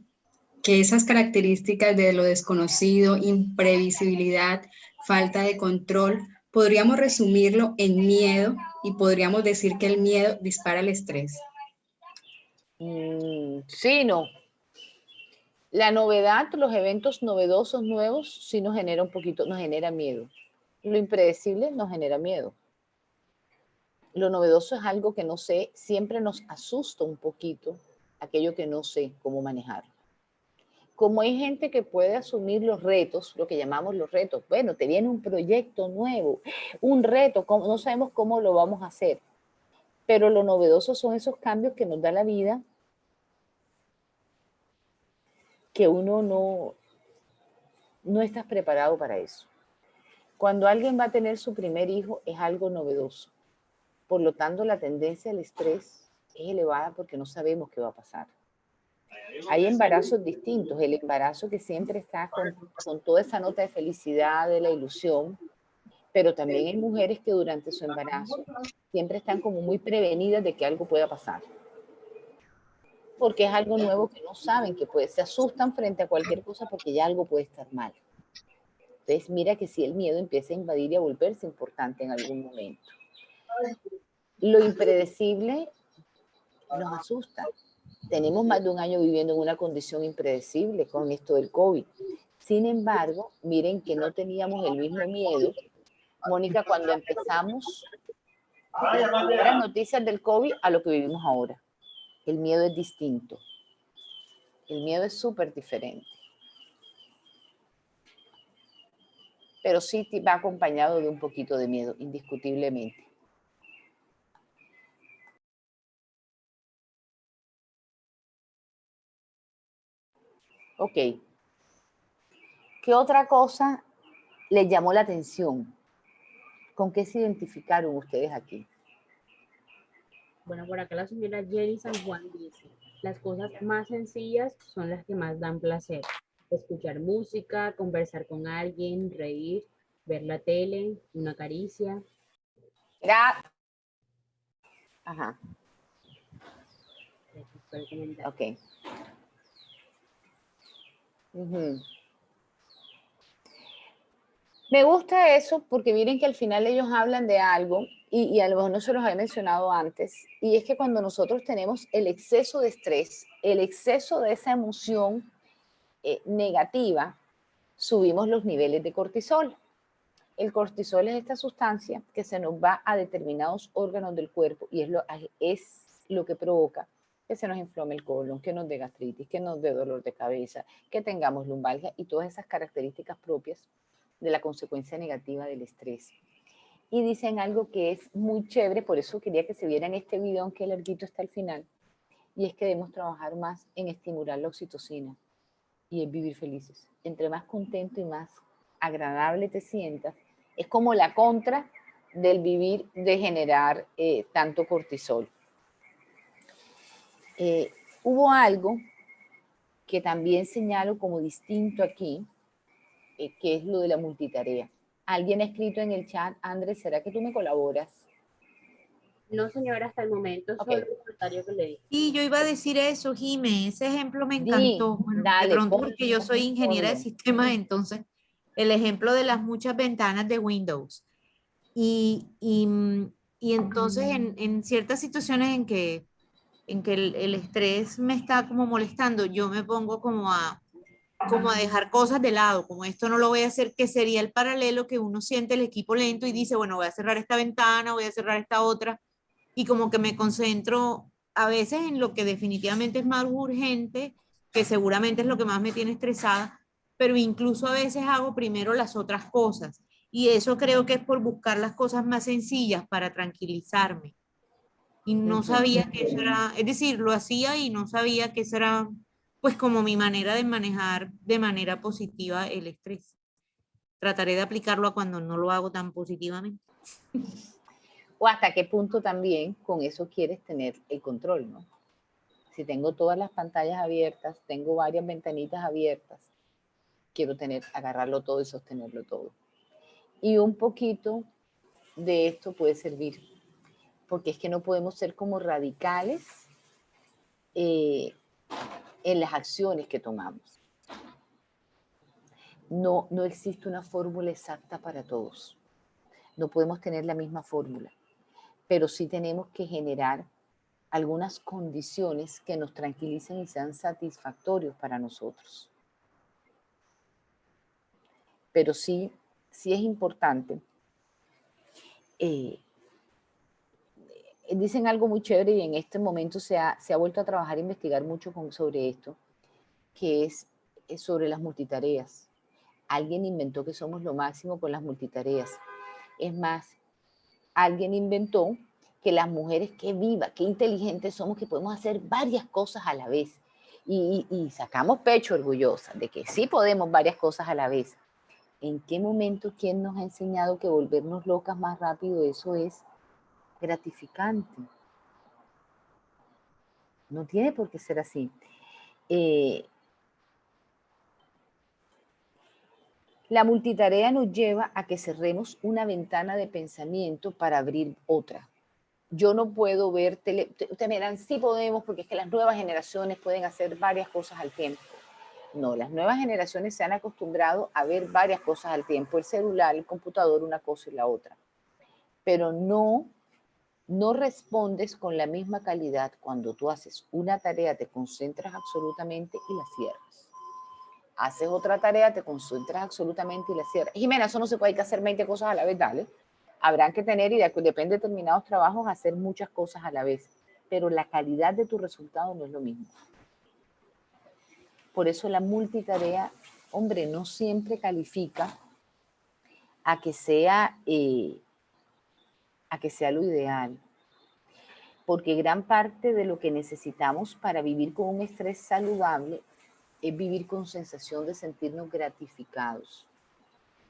que esas características de lo desconocido, imprevisibilidad, falta de control, podríamos resumirlo en miedo y podríamos decir que el miedo dispara el estrés. Sí, no. La novedad, los eventos novedosos, nuevos, sí nos genera un poquito, nos genera miedo. Lo impredecible nos genera miedo. Lo novedoso es algo que no sé, siempre nos asusta un poquito aquello que no sé cómo manejar. Como hay gente que puede asumir los retos, lo que llamamos los retos, bueno, te viene un proyecto nuevo, un reto, no sabemos cómo lo vamos a hacer, pero lo novedoso son esos cambios que nos da la vida, que uno no está preparado para eso. Cuando alguien va a tener su primer hijo es algo novedoso. Por lo tanto, la tendencia al estrés es elevada porque no sabemos qué va a pasar. Hay embarazos distintos, el embarazo que siempre está con toda esa nota de felicidad, de la ilusión, pero también hay mujeres que durante su embarazo siempre están como muy prevenidas de que algo pueda pasar. Porque es algo nuevo que no saben que puede, se asustan frente a cualquier cosa porque ya algo puede estar mal. Entonces mira que si el miedo empieza a invadir y a volverse importante en algún momento. Lo impredecible nos asusta. Tenemos más de un año viviendo en una condición impredecible con esto del COVID. Sin embargo, miren que no teníamos el mismo miedo, Mónica, cuando empezamos las primeras noticias del COVID a lo que vivimos ahora. El miedo es distinto. El miedo es súper diferente. Pero sí va acompañado de un poquito de miedo, indiscutiblemente. Ok. ¿Qué otra cosa les llamó la atención? ¿Con qué se identificaron ustedes aquí? Bueno, por acá la señora Jenny San Juan dice, las cosas más sencillas son las que más dan placer. Escuchar música, conversar con alguien, reír, ver la tele, una caricia. Ajá. Ok. Me gusta eso porque miren que al final ellos hablan de algo y a lo mejor no se los había mencionado antes, y es que cuando nosotros tenemos el exceso de estrés, el exceso de esa emoción negativa, subimos los niveles de cortisol. El cortisol es esta sustancia que se nos va a determinados órganos del cuerpo y es lo que provoca que se nos inflame el colon, que nos dé gastritis, que nos dé dolor de cabeza, que tengamos lumbalgia y todas esas características propias de la consecuencia negativa del estrés. Y dicen algo que es muy chévere, por eso quería que se vieran este video, aunque el larguito está al final, y es que debemos trabajar más en estimular la oxitocina y en vivir felices. Entre más contento y más agradable te sientas, es como la contra del vivir de generar tanto cortisol. Hubo algo que también señalo como distinto aquí, que es lo de la multitarea. Alguien ha escrito en el chat, Andrés, ¿será que tú me colaboras? No, señora, hasta el momento, solo el comentario que le di. Sí, yo iba a decir eso, Jimé, ese ejemplo me encantó. Bueno, dale, de pronto porque yo soy ingeniera de ponlo. sistemas, entonces el ejemplo de las muchas ventanas de Windows. Y entonces en ciertas situaciones en que el estrés me está como molestando, yo me pongo como a dejar cosas de lado, como esto no lo voy a hacer, que sería el paralelo que uno siente el equipo lento y dice, bueno, voy a cerrar esta ventana, voy a cerrar esta otra, y como que me concentro a veces en lo que definitivamente es más urgente, que seguramente es lo que más me tiene estresada, pero incluso a veces hago primero las otras cosas. Y eso creo que es por buscar las cosas más sencillas para tranquilizarme. Y no sabía que eso era, es decir, lo hacía y no sabía que eso era, pues, como mi manera de manejar de manera positiva el estrés. Trataré de aplicarlo a cuando no lo hago tan positivamente. O hasta qué punto también con eso quieres tener el control, ¿no? Si tengo todas las pantallas abiertas, tengo varias ventanitas abiertas, quiero agarrarlo todo y sostenerlo todo. Y un poquito de esto puede servir, porque es que no podemos ser como radicales en las acciones que tomamos. No existe una fórmula exacta para todos. No podemos tener la misma fórmula, pero sí tenemos que generar algunas condiciones que nos tranquilicen y sean satisfactorios para nosotros. Pero sí es importante. Dicen algo muy chévere y en este momento se ha vuelto a trabajar e investigar mucho sobre esto, que es sobre las multitareas. Alguien inventó que somos lo máximo con las multitareas. Es más, alguien inventó que las mujeres, qué vivas, qué inteligentes somos, que podemos hacer varias cosas a la vez. Y sacamos pecho orgullosas de que sí podemos varias cosas a la vez. ¿En qué momento quién nos ha enseñado que volvernos locas más rápido eso es gratificante? No tiene por qué ser así. La multitarea nos lleva a que cerremos una ventana de pensamiento para abrir otra. Yo no puedo ver tele. Ustedes me dirán, sí podemos, porque es que las nuevas generaciones pueden hacer varias cosas al tiempo. No, las nuevas generaciones se han acostumbrado a ver varias cosas al tiempo, el celular, el computador, una cosa y la otra. Pero no respondes con la misma calidad cuando tú haces una tarea, te concentras absolutamente y la cierras. Haces otra tarea, te concentras absolutamente y la cierras. Jimena, eso no se puede, hay que hacer 20 cosas a la vez, dale. Habrán que tener, y depende de determinados trabajos, hacer muchas cosas a la vez. Pero la calidad de tu resultado no es lo mismo. Por eso la multitarea, hombre, no siempre califica a que sea lo ideal. Porque gran parte de lo que necesitamos para vivir con un estrés saludable es vivir con sensación de sentirnos gratificados,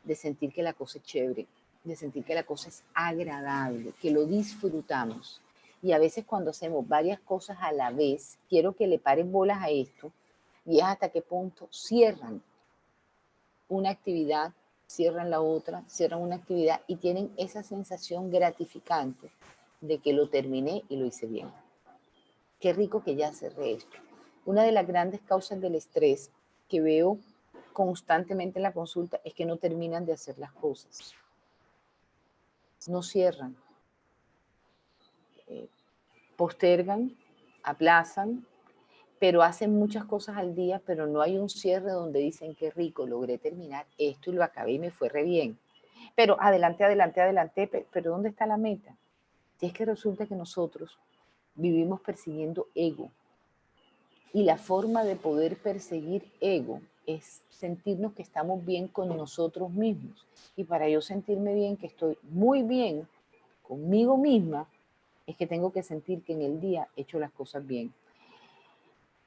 de sentir que la cosa es chévere, de sentir que la cosa es agradable, que lo disfrutamos. Y a veces cuando hacemos varias cosas a la vez, quiero que le paren bolas a esto, y es hasta qué punto cierran una actividad, cierran la otra, cierran una actividad y tienen esa sensación gratificante de que lo terminé y lo hice bien. Qué rico que ya cerré esto. Una de las grandes causas del estrés que veo constantemente en la consulta es que no terminan de hacer las cosas. No cierran. Postergan, aplazan, pero hacen muchas cosas al día, pero no hay un cierre donde dicen qué rico, logré terminar esto y lo acabé y me fue re bien. Pero adelante, adelante, adelante, pero ¿dónde está la meta? Si es que resulta que nosotros vivimos persiguiendo ego. Y la forma de poder perseguir ego es sentirnos que estamos bien con nosotros mismos. Y para yo sentirme bien, que estoy muy bien conmigo misma, es que tengo que sentir que en el día he hecho las cosas bien.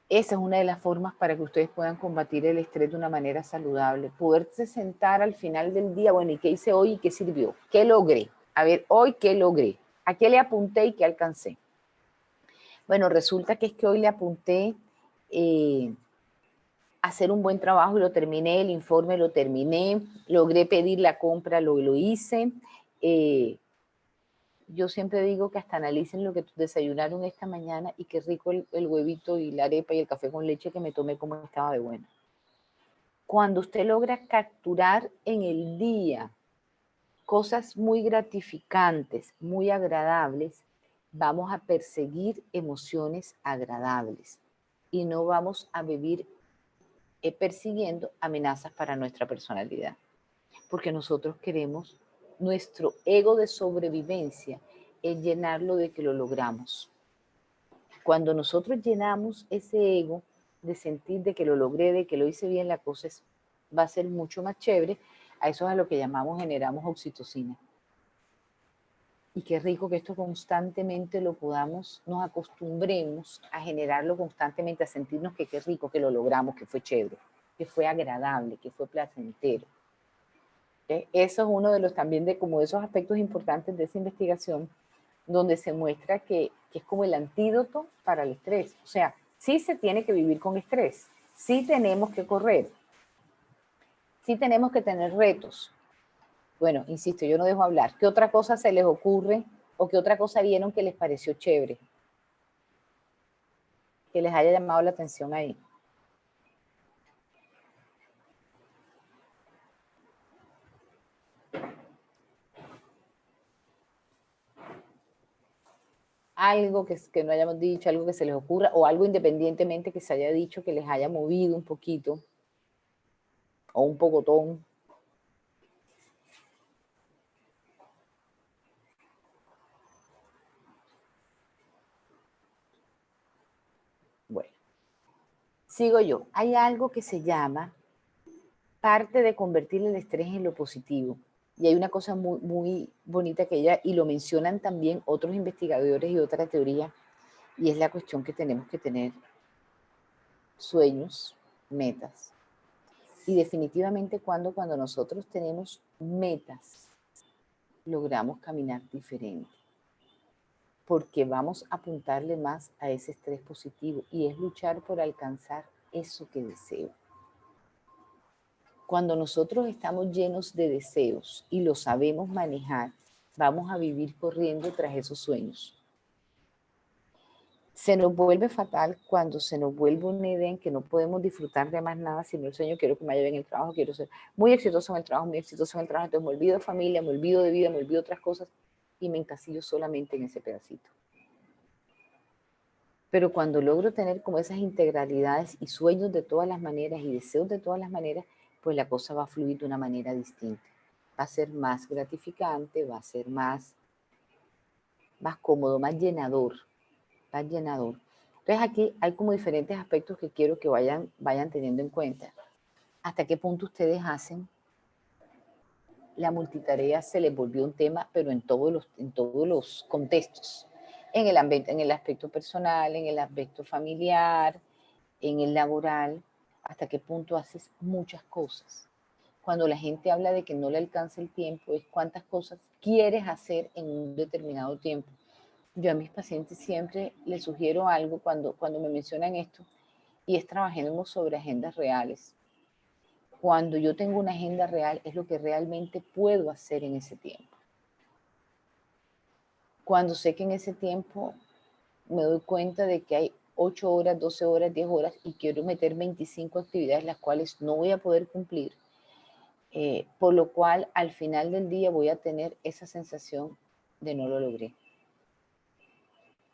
Esa es una de las formas para que ustedes puedan combatir el estrés de una manera saludable. Poderse sentar al final del día, bueno, ¿y qué hice hoy y qué sirvió? ¿Qué logré? A ver, hoy, ¿qué logré? ¿A qué le apunté y qué alcancé? Bueno, resulta que es que hoy le apunté hacer un buen trabajo y lo terminé, el informe lo terminé, logré pedir la compra, lo hice. Yo siempre digo que hasta analicen lo que desayunaron esta mañana y qué rico el huevito y la arepa y el café con leche que me tomé, como estaba de bueno. Cuando usted logra capturar en el día cosas muy gratificantes, muy agradables, vamos a perseguir emociones agradables y no vamos a vivir persiguiendo amenazas para nuestra personalidad. Porque nosotros queremos, nuestro ego de sobrevivencia es llenarlo de que lo logramos. Cuando nosotros llenamos ese ego de sentir de que lo logré, de que lo hice bien, la cosa va a ser mucho más chévere. A eso es a lo que generamos oxitocina. Y qué rico que esto constantemente lo podamos, nos acostumbremos a generarlo constantemente, a sentirnos que qué rico que lo logramos, que fue chévere, que fue agradable, que fue placentero. ¿Okay? Eso es uno de los también de como esos aspectos importantes de esa investigación, donde se muestra que es como el antídoto para el estrés. O sea, sí se tiene que vivir con estrés, sí tenemos que correr, sí tenemos que tener retos. Bueno, insisto, yo no dejo hablar. ¿Qué otra cosa se les ocurre o qué otra cosa vieron que les pareció chévere? Que les haya llamado la atención ahí. Algo que no hayamos dicho, algo que se les ocurra o algo independientemente que se haya dicho que les haya movido un poquito o un pocotón. Bueno, sigo yo. Hay algo que se llama parte de convertir el estrés en lo positivo. Y hay una cosa muy, muy bonita que ella, y lo mencionan también otros investigadores y otra teoría, y es la cuestión que tenemos que tener sueños, metas. Y definitivamente cuando nosotros tenemos metas, logramos caminar diferente. Porque vamos a apuntarle más a ese estrés positivo y es luchar por alcanzar eso que deseo. Cuando nosotros estamos llenos de deseos y lo sabemos manejar, vamos a vivir corriendo tras esos sueños. Se nos vuelve fatal cuando se nos vuelve una idea en que no podemos disfrutar de más nada sino el sueño. Quiero que me vaya bien en el trabajo, quiero ser muy exitoso en el trabajo, muy exitoso en el trabajo. Entonces me olvido de familia, me olvido de vida, me olvido de otras cosas y me encasillo solamente en ese pedacito. Pero cuando logro tener como esas integralidades y sueños de todas las maneras y deseos de todas las maneras, pues la cosa va a fluir de una manera distinta. Va a ser más gratificante, va a ser más cómodo, más llenador. Entonces aquí hay como diferentes aspectos que quiero que vayan teniendo en cuenta. ¿Hasta qué punto ustedes hacen? La multitarea se les volvió un tema, pero en todos los contextos. En el aspecto personal, en el aspecto familiar, en el laboral. hasta qué punto haces muchas cosas. Cuando la gente habla de que no le alcanza el tiempo, es cuántas cosas quieres hacer en un determinado tiempo. Yo a mis pacientes siempre les sugiero algo cuando me mencionan esto, y es trabajemos sobre agendas reales. Cuando yo tengo una agenda real, es lo que realmente puedo hacer en ese tiempo. Cuando sé que en ese tiempo me doy cuenta de que hay 8 horas, 12 horas, 10 horas y quiero meter 25 actividades las cuales no voy a poder cumplir, por lo cual al final del día voy a tener esa sensación de no lo logré,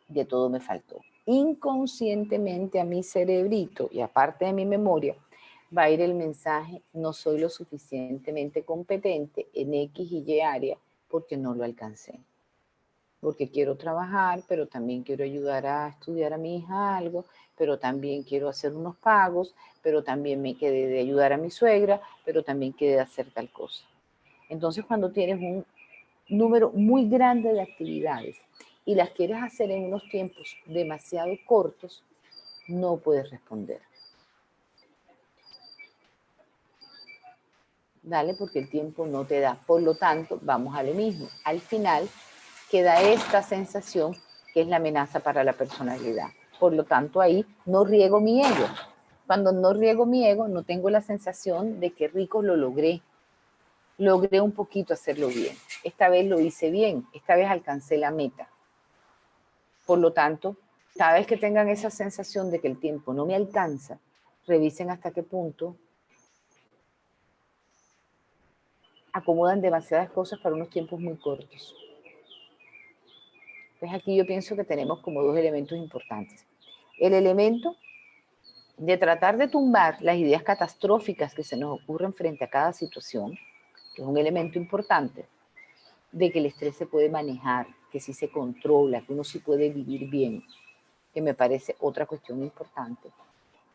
de todo me faltó. Inconscientemente a mi cerebrito y aparte de mi memoria va a ir el mensaje: no soy lo suficientemente competente en X y Y área porque no lo alcancé. Porque quiero trabajar, pero también quiero ayudar a estudiar a mi hija algo, pero también quiero hacer unos pagos, pero también me quedé de ayudar a mi suegra, pero también quedé de hacer tal cosa. Entonces, cuando tienes un número muy grande de actividades y las quieres hacer en unos tiempos demasiado cortos, no puedes responder. Dale, porque el tiempo no te da. Por lo tanto, vamos a lo mismo. Al final queda esta sensación que es la amenaza para la personalidad. Por lo tanto, ahí no riego mi ego. Cuando no riego mi ego, no tengo la sensación de que rico lo logré. Logré un poquito hacerlo bien. Esta vez lo hice bien. Esta vez alcancé la meta. Por lo tanto, cada vez que tengan esa sensación de que el tiempo no me alcanza, revisen hasta qué punto acomodan demasiadas cosas para unos tiempos muy cortos. Entonces aquí yo pienso que tenemos como dos elementos importantes. El elemento de tratar de tumbar las ideas catastróficas que se nos ocurren frente a cada situación, que es un elemento importante, de que el estrés se puede manejar, que sí se controla, que uno sí puede vivir bien, que me parece otra cuestión importante.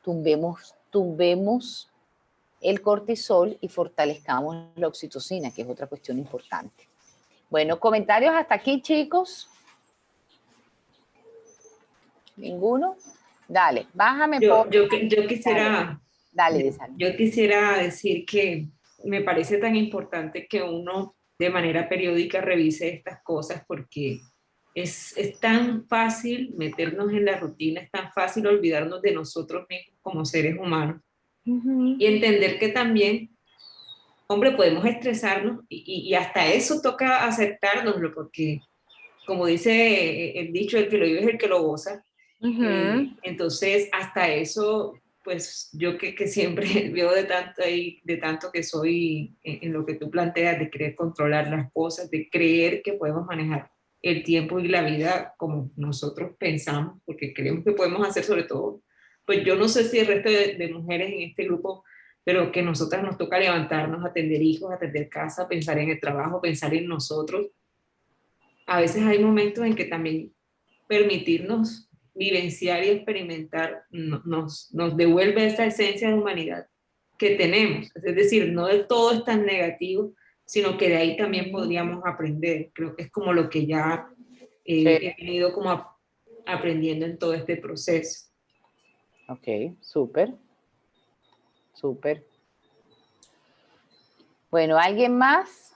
Tumbemos el cortisol y fortalezcamos la oxitocina, que es otra cuestión importante. Bueno, comentarios hasta aquí, chicos. ¿Ninguno? Dale, bájame. Yo quisiera, dale, yo quisiera decir que me parece tan importante que uno de manera periódica revise estas cosas, porque es tan fácil meternos en la rutina, es tan fácil olvidarnos de nosotros mismos como seres humanos. Y entender que también, hombre, podemos estresarnos y hasta eso toca aceptárnoslo, porque como dice el dicho, el que lo vive es el que lo goza. Entonces, hasta eso, pues yo que siempre veo de tanto que soy en lo que tú planteas, de querer controlar las cosas, de creer que podemos manejar el tiempo y la vida como nosotros pensamos, porque creemos que podemos hacer sobre todo. Pues yo no sé si el resto de mujeres en este grupo, pero que nosotras nos toca levantarnos, atender hijos, atender casa, pensar en el trabajo, pensar en nosotros. A veces hay momentos en que también permitirnos vivenciar y experimentar nos devuelve esa esencia de humanidad que tenemos. Es decir, no del todo es tan negativo, sino que de ahí también podríamos aprender. Creo que es como lo que ya he venido como aprendiendo en todo este proceso. Ok, súper. Súper. Bueno, ¿alguien más?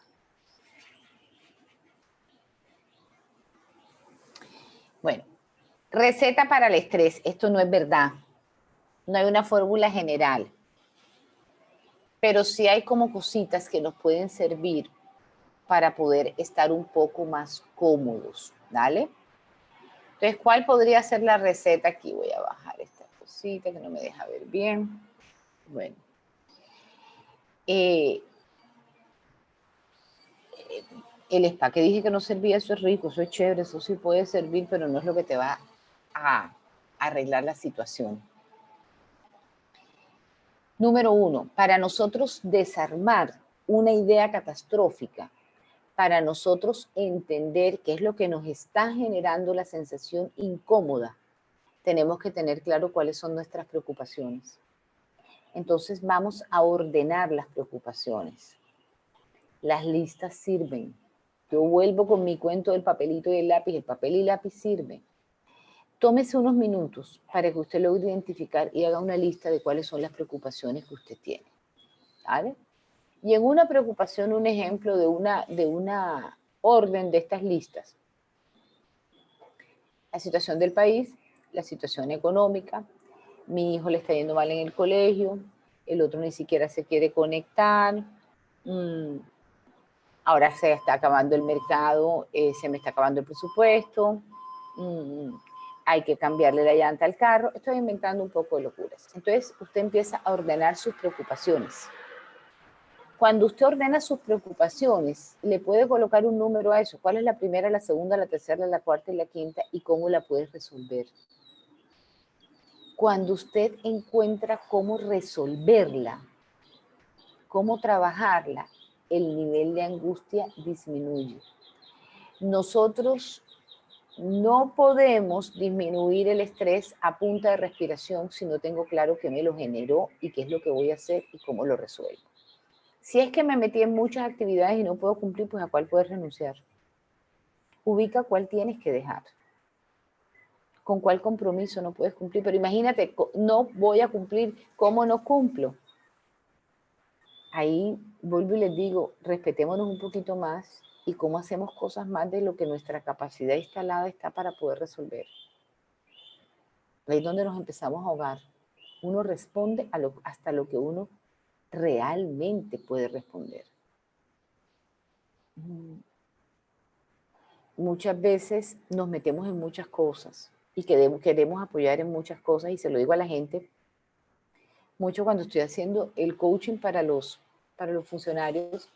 Bueno, receta para el estrés. Esto no es verdad. No hay una fórmula general. Pero sí hay como cositas que nos pueden servir para poder estar un poco más cómodos. ¿Dale? Entonces, ¿cuál podría ser la receta? Aquí voy a bajar esta cosita que no me deja ver bien. Bueno. El spa que dije que no servía, eso es rico, eso es chévere, eso sí puede servir, pero no es lo que te va a arreglar la situación. Número 1, para nosotros desarmar una idea catastrófica, para nosotros entender qué es lo que nos está generando la sensación incómoda, tenemos que tener claro cuáles son nuestras preocupaciones. Entonces vamos a ordenar las preocupaciones. Las listas sirven. Yo vuelvo con mi cuento del papelito y el lápiz. El papel y lápiz sirven. tómese unos minutos para que usted logre identificar y haga una lista de cuáles son las preocupaciones que usted tiene, ¿vale? Y en una preocupación, un ejemplo de una orden de estas listas. La situación del país, la situación económica, mi hijo le está yendo mal en el colegio, el otro ni siquiera se quiere conectar, ahora se está acabando el mercado, se me está acabando el presupuesto, hay que cambiarle la llanta al carro. Estoy inventando un poco de locuras. Entonces, usted empieza a ordenar sus preocupaciones. Cuando usted ordena sus preocupaciones, le puede colocar un número a eso. ¿Cuál es la primera, la segunda, la tercera, la cuarta y la quinta? ¿Y cómo la puede resolver? Cuando usted encuentra cómo resolverla, cómo trabajarla, el nivel de angustia disminuye. Nosotros no podemos disminuir el estrés a punta de respiración si no tengo claro qué me lo generó y qué es lo que voy a hacer y cómo lo resuelvo. Si es que me metí en muchas actividades y no puedo cumplir, pues ¿a cuál puedes renunciar? Ubica cuál tienes que dejar. ¿Con cuál compromiso no puedes cumplir? Pero imagínate, no voy a cumplir, ¿cómo no cumplo? Ahí vuelvo y les digo, respetémonos un poquito más y cómo hacemos cosas más de lo que nuestra capacidad instalada está para poder resolver. Ahí es donde nos empezamos a ahogar. Uno responde hasta lo que uno realmente puede responder. Muchas veces nos metemos en muchas cosas y queremos apoyar en muchas cosas, y se lo digo a la gente mucho cuando estoy haciendo el coaching para los funcionarios.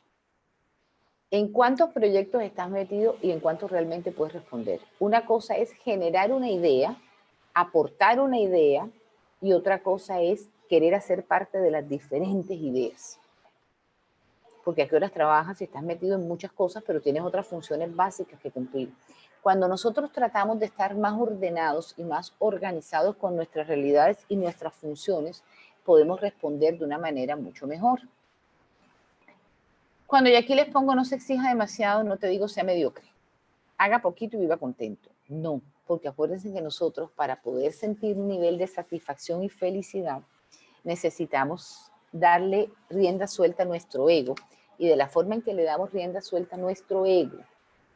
¿En cuántos proyectos estás metido y en cuántos realmente puedes responder? Una cosa es generar una idea, aportar una idea, y otra cosa es querer hacer parte de las diferentes ideas. Porque a qué horas trabajas si estás metido en muchas cosas, pero tienes otras funciones básicas que cumplir. Cuando nosotros tratamos de estar más ordenados y más organizados con nuestras realidades y nuestras funciones, podemos responder de una manera mucho mejor. Cuando yo aquí les pongo no se exija demasiado, no te digo sea mediocre. Haga poquito y viva contento. No, porque acuérdense que nosotros, para poder sentir un nivel de satisfacción y felicidad, necesitamos darle rienda suelta a nuestro ego. Y de la forma en que le damos rienda suelta a nuestro ego,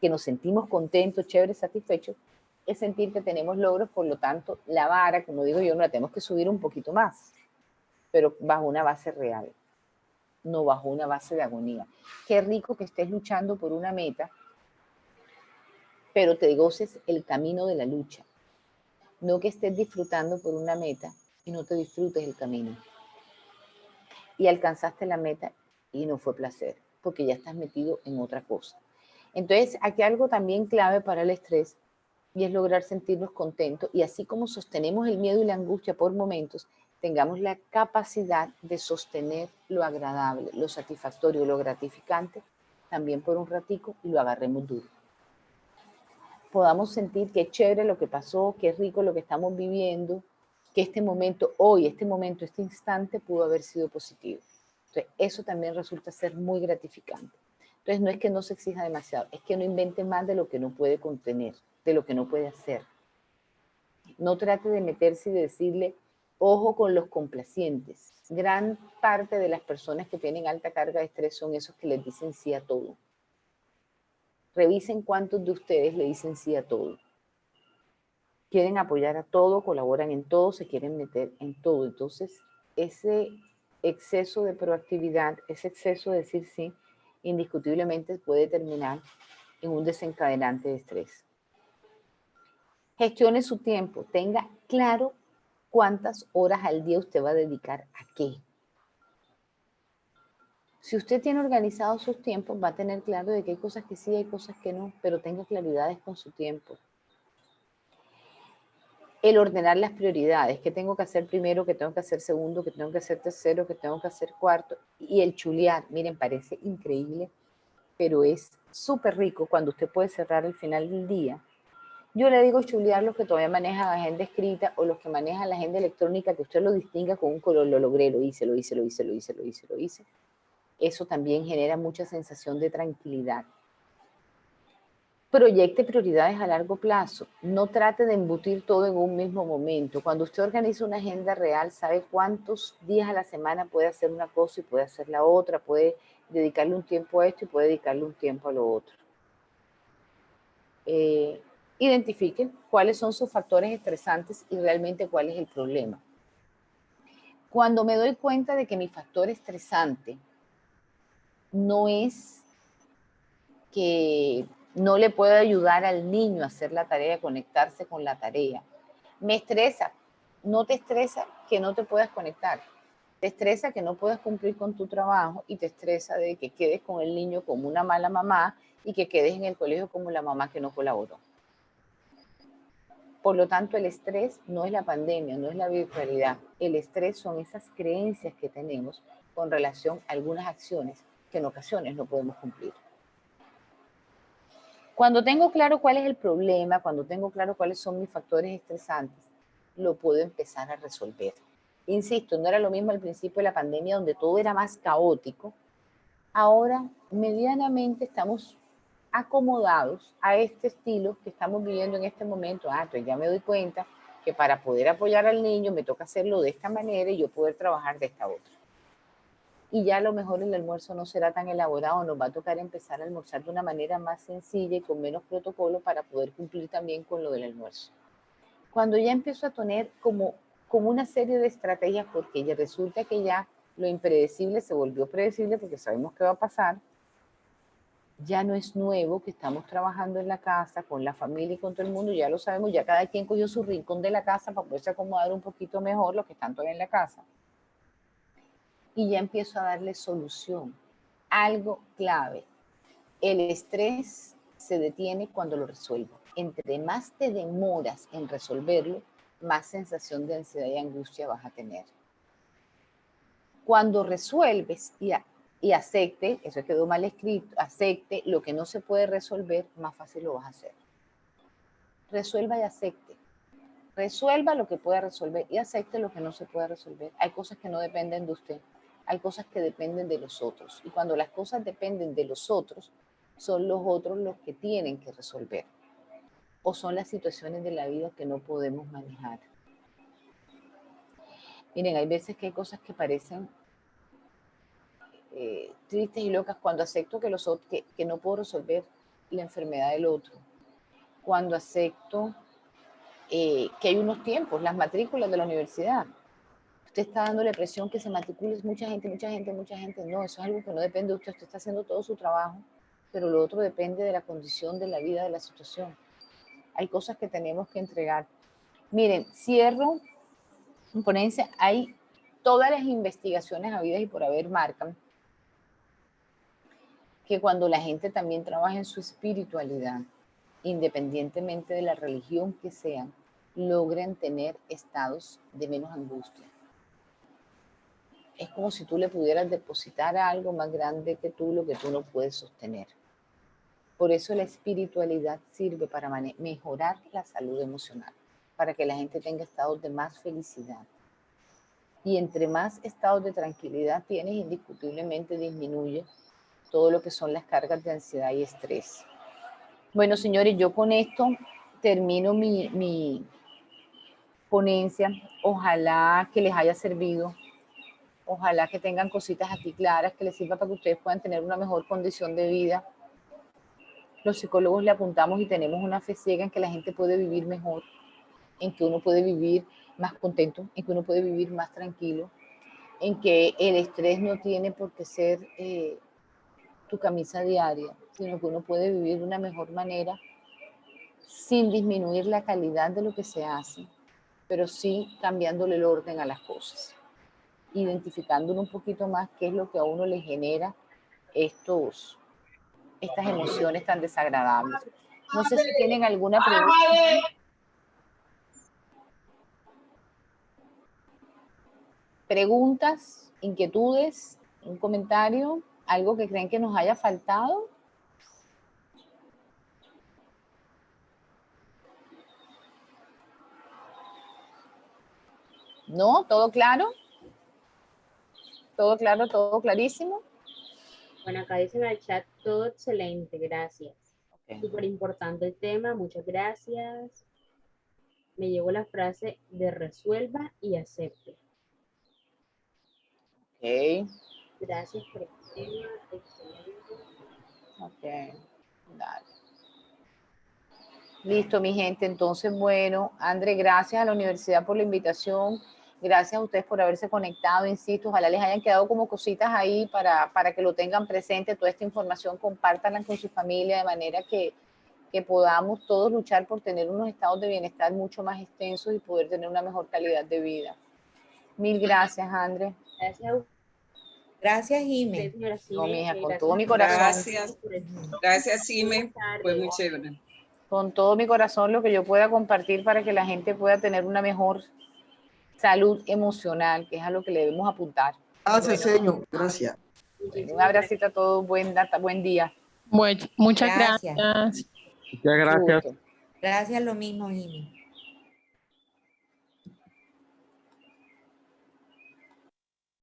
que nos sentimos contentos, chéveres, satisfechos, es sentir que tenemos logros. Por lo tanto, la vara, como digo yo, no la tenemos que subir un poquito más, pero bajo una base real, no bajo una base de agonía. Qué rico que estés luchando por una meta, pero te goces el camino de la lucha. No que estés disfrutando por una meta y no te disfrutes el camino. Y alcanzaste la meta y no fue placer, porque ya estás metido en otra cosa. Entonces, aquí algo también clave para el estrés, y es lograr sentirnos contentos, y así como sostenemos el miedo y la angustia por momentos, tengamos la capacidad de sostener lo agradable, lo satisfactorio, lo gratificante, también por un ratico, y lo agarremos duro. Podamos sentir qué chévere lo que pasó, qué rico lo que estamos viviendo, que este momento, hoy, este momento, este instante pudo haber sido positivo. Entonces, eso también resulta ser muy gratificante. Entonces, no es que no se exija demasiado, es que no invente más de lo que no puede contener, de lo que no puede hacer. No trate de meterse y de decirle, ojo con los complacientes. Gran parte de las personas que tienen alta carga de estrés son esos que les dicen sí a todo. Revisen cuántos de ustedes le dicen sí a todo. Quieren apoyar a todo, colaboran en todo, se quieren meter en todo. Entonces, ese exceso de proactividad, ese exceso de decir sí, indiscutiblemente puede terminar en un desencadenante de estrés. Gestione su tiempo, tenga claro cuántas horas al día usted va a dedicar a qué. Si usted tiene organizados sus tiempos, va a tener claro de que hay cosas que sí, hay cosas que no, pero tenga claridades con su tiempo. El ordenar las prioridades, qué tengo que hacer primero, qué tengo que hacer segundo, qué tengo que hacer tercero, qué tengo que hacer cuarto, y el chulear. Miren, parece increíble, pero es súper rico cuando usted puede cerrar al final del día. Yo le digo chulear los que todavía manejan la agenda escrita o los que manejan la agenda electrónica, que usted lo distinga con un color, lo logré, lo hice. Eso también genera mucha sensación de tranquilidad. Proyecte prioridades a largo plazo. No trate de embutir todo en un mismo momento. Cuando usted organiza una agenda real, sabe cuántos días a la semana puede hacer una cosa y puede hacer la otra, puede dedicarle un tiempo a esto y puede dedicarle un tiempo a lo otro. Identifique cuáles son sus factores estresantes y realmente cuál es el problema. Cuando me doy cuenta de que mi factor estresante no es que no le puedo ayudar al niño a hacer la tarea, a conectarse con la tarea, me estresa. No te estresa que no te puedas conectar. Te estresa que no puedas cumplir con tu trabajo y te estresa de que quedes con el niño como una mala mamá y que quedes en el colegio como la mamá que no colaboró. Por lo tanto, el estrés no es la pandemia, no es la virtualidad. El estrés son esas creencias que tenemos con relación a algunas acciones que en ocasiones no podemos cumplir. Cuando tengo claro cuál es el problema, cuando tengo claro cuáles son mis factores estresantes, lo puedo empezar a resolver. Insisto, no era lo mismo al principio de la pandemia donde todo era más caótico. Ahora, medianamente estamos acomodados a este estilo que estamos viviendo en este momento. Entonces ya me doy cuenta que para poder apoyar al niño me toca hacerlo de esta manera y yo poder trabajar de esta otra. Y ya a lo mejor el almuerzo no será tan elaborado, nos va a tocar empezar a almorzar de una manera más sencilla y con menos protocolo para poder cumplir también con lo del almuerzo. Cuando ya empiezo a tener como una serie de estrategias, porque ya resulta que ya lo impredecible se volvió predecible porque sabemos qué va a pasar, ya no es nuevo que estamos trabajando en la casa, con la familia y con todo el mundo, ya lo sabemos, ya cada quien cogió su rincón de la casa para poderse acomodar un poquito mejor los que están todavía en la casa. Y ya empiezo a darle solución. Algo clave, el estrés se detiene cuando lo resuelvo. Entre más te demoras en resolverlo, más sensación de ansiedad y angustia vas a tener. Cuando resuelves y acepte, eso quedó mal escrito, acepte lo que no se puede resolver, más fácil lo vas a hacer. Resuelva y acepte. Resuelva lo que pueda resolver y acepte lo que no se puede resolver. Hay cosas que no dependen de usted, hay cosas que dependen de los otros. Y cuando las cosas dependen de los otros, son los otros los que tienen que resolver. O son las situaciones de la vida que no podemos manejar. Miren, hay veces que hay cosas que parecen tristes y locas cuando acepto que no puedo resolver la enfermedad del otro. Cuando acepto que hay unos tiempos, las matrículas de la universidad. Usted está dándole presión que se matricule mucha gente. No, eso es algo que no depende de usted. Usted está haciendo todo su trabajo, pero lo otro depende de la condición, de la vida, de la situación. Hay cosas que tenemos que entregar. Miren, cierro en ponencia. Hay todas las investigaciones habidas y por haber marcan que cuando la gente también trabaja en su espiritualidad, independientemente de la religión que sean, logran tener estados de menos angustia. Es como si tú le pudieras depositar a algo más grande que tú lo que tú no puedes sostener. Por eso la espiritualidad sirve para mejorar la salud emocional, para que la gente tenga estados de más felicidad. Y entre más estados de tranquilidad tienes, indiscutiblemente disminuye todo lo que son las cargas de ansiedad y estrés. Bueno, señores, yo con esto termino mi ponencia. Ojalá que les haya servido. Ojalá que tengan cositas aquí claras que les sirva para que ustedes puedan tener una mejor condición de vida. Los psicólogos le apuntamos y tenemos una fe ciega en que la gente puede vivir mejor, en que uno puede vivir más contento, en que uno puede vivir más tranquilo, en que el estrés no tiene por qué ser tu camisa diaria, sino que uno puede vivir de una mejor manera sin disminuir la calidad de lo que se hace, pero sí cambiándole el orden a las cosas, identificándolo un poquito más qué es lo que a uno le genera estas emociones tan desagradables. No sé si tienen alguna pregunta. Preguntas, inquietudes, un comentario, algo que creen que nos haya faltado. ¿No? ¿Todo claro? ¿Todo claro? ¿Todo clarísimo? Bueno, acá dicen en el chat, todo excelente, gracias. Súper importante el tema, muchas gracias. Me llegó la frase de resuelva y acepte. Ok. Gracias por el tema, excelente. Ok, dale. Listo, mi gente. Entonces, bueno, André, gracias a la universidad por la invitación. Gracias a ustedes por haberse conectado, insisto. Ojalá les hayan quedado como cositas ahí para que lo tengan presente. Toda esta información, compártanla con su familia de manera que podamos todos luchar por tener unos estados de bienestar mucho más extensos y poder tener una mejor calidad de vida. Mil gracias, André. Gracias a Gracias, Jimé. No, mija, con todo mi corazón. Gracias. Gracias, Jimé. Fue muy chévere. Con todo mi corazón lo que yo pueda compartir para que la gente pueda tener una mejor salud emocional, que es a lo que le debemos apuntar. Gracias, señor. Gracias. Un abracito a todos. Buen día. Muchas gracias. Muchas gracias. Gracias, lo mismo, Jimmy.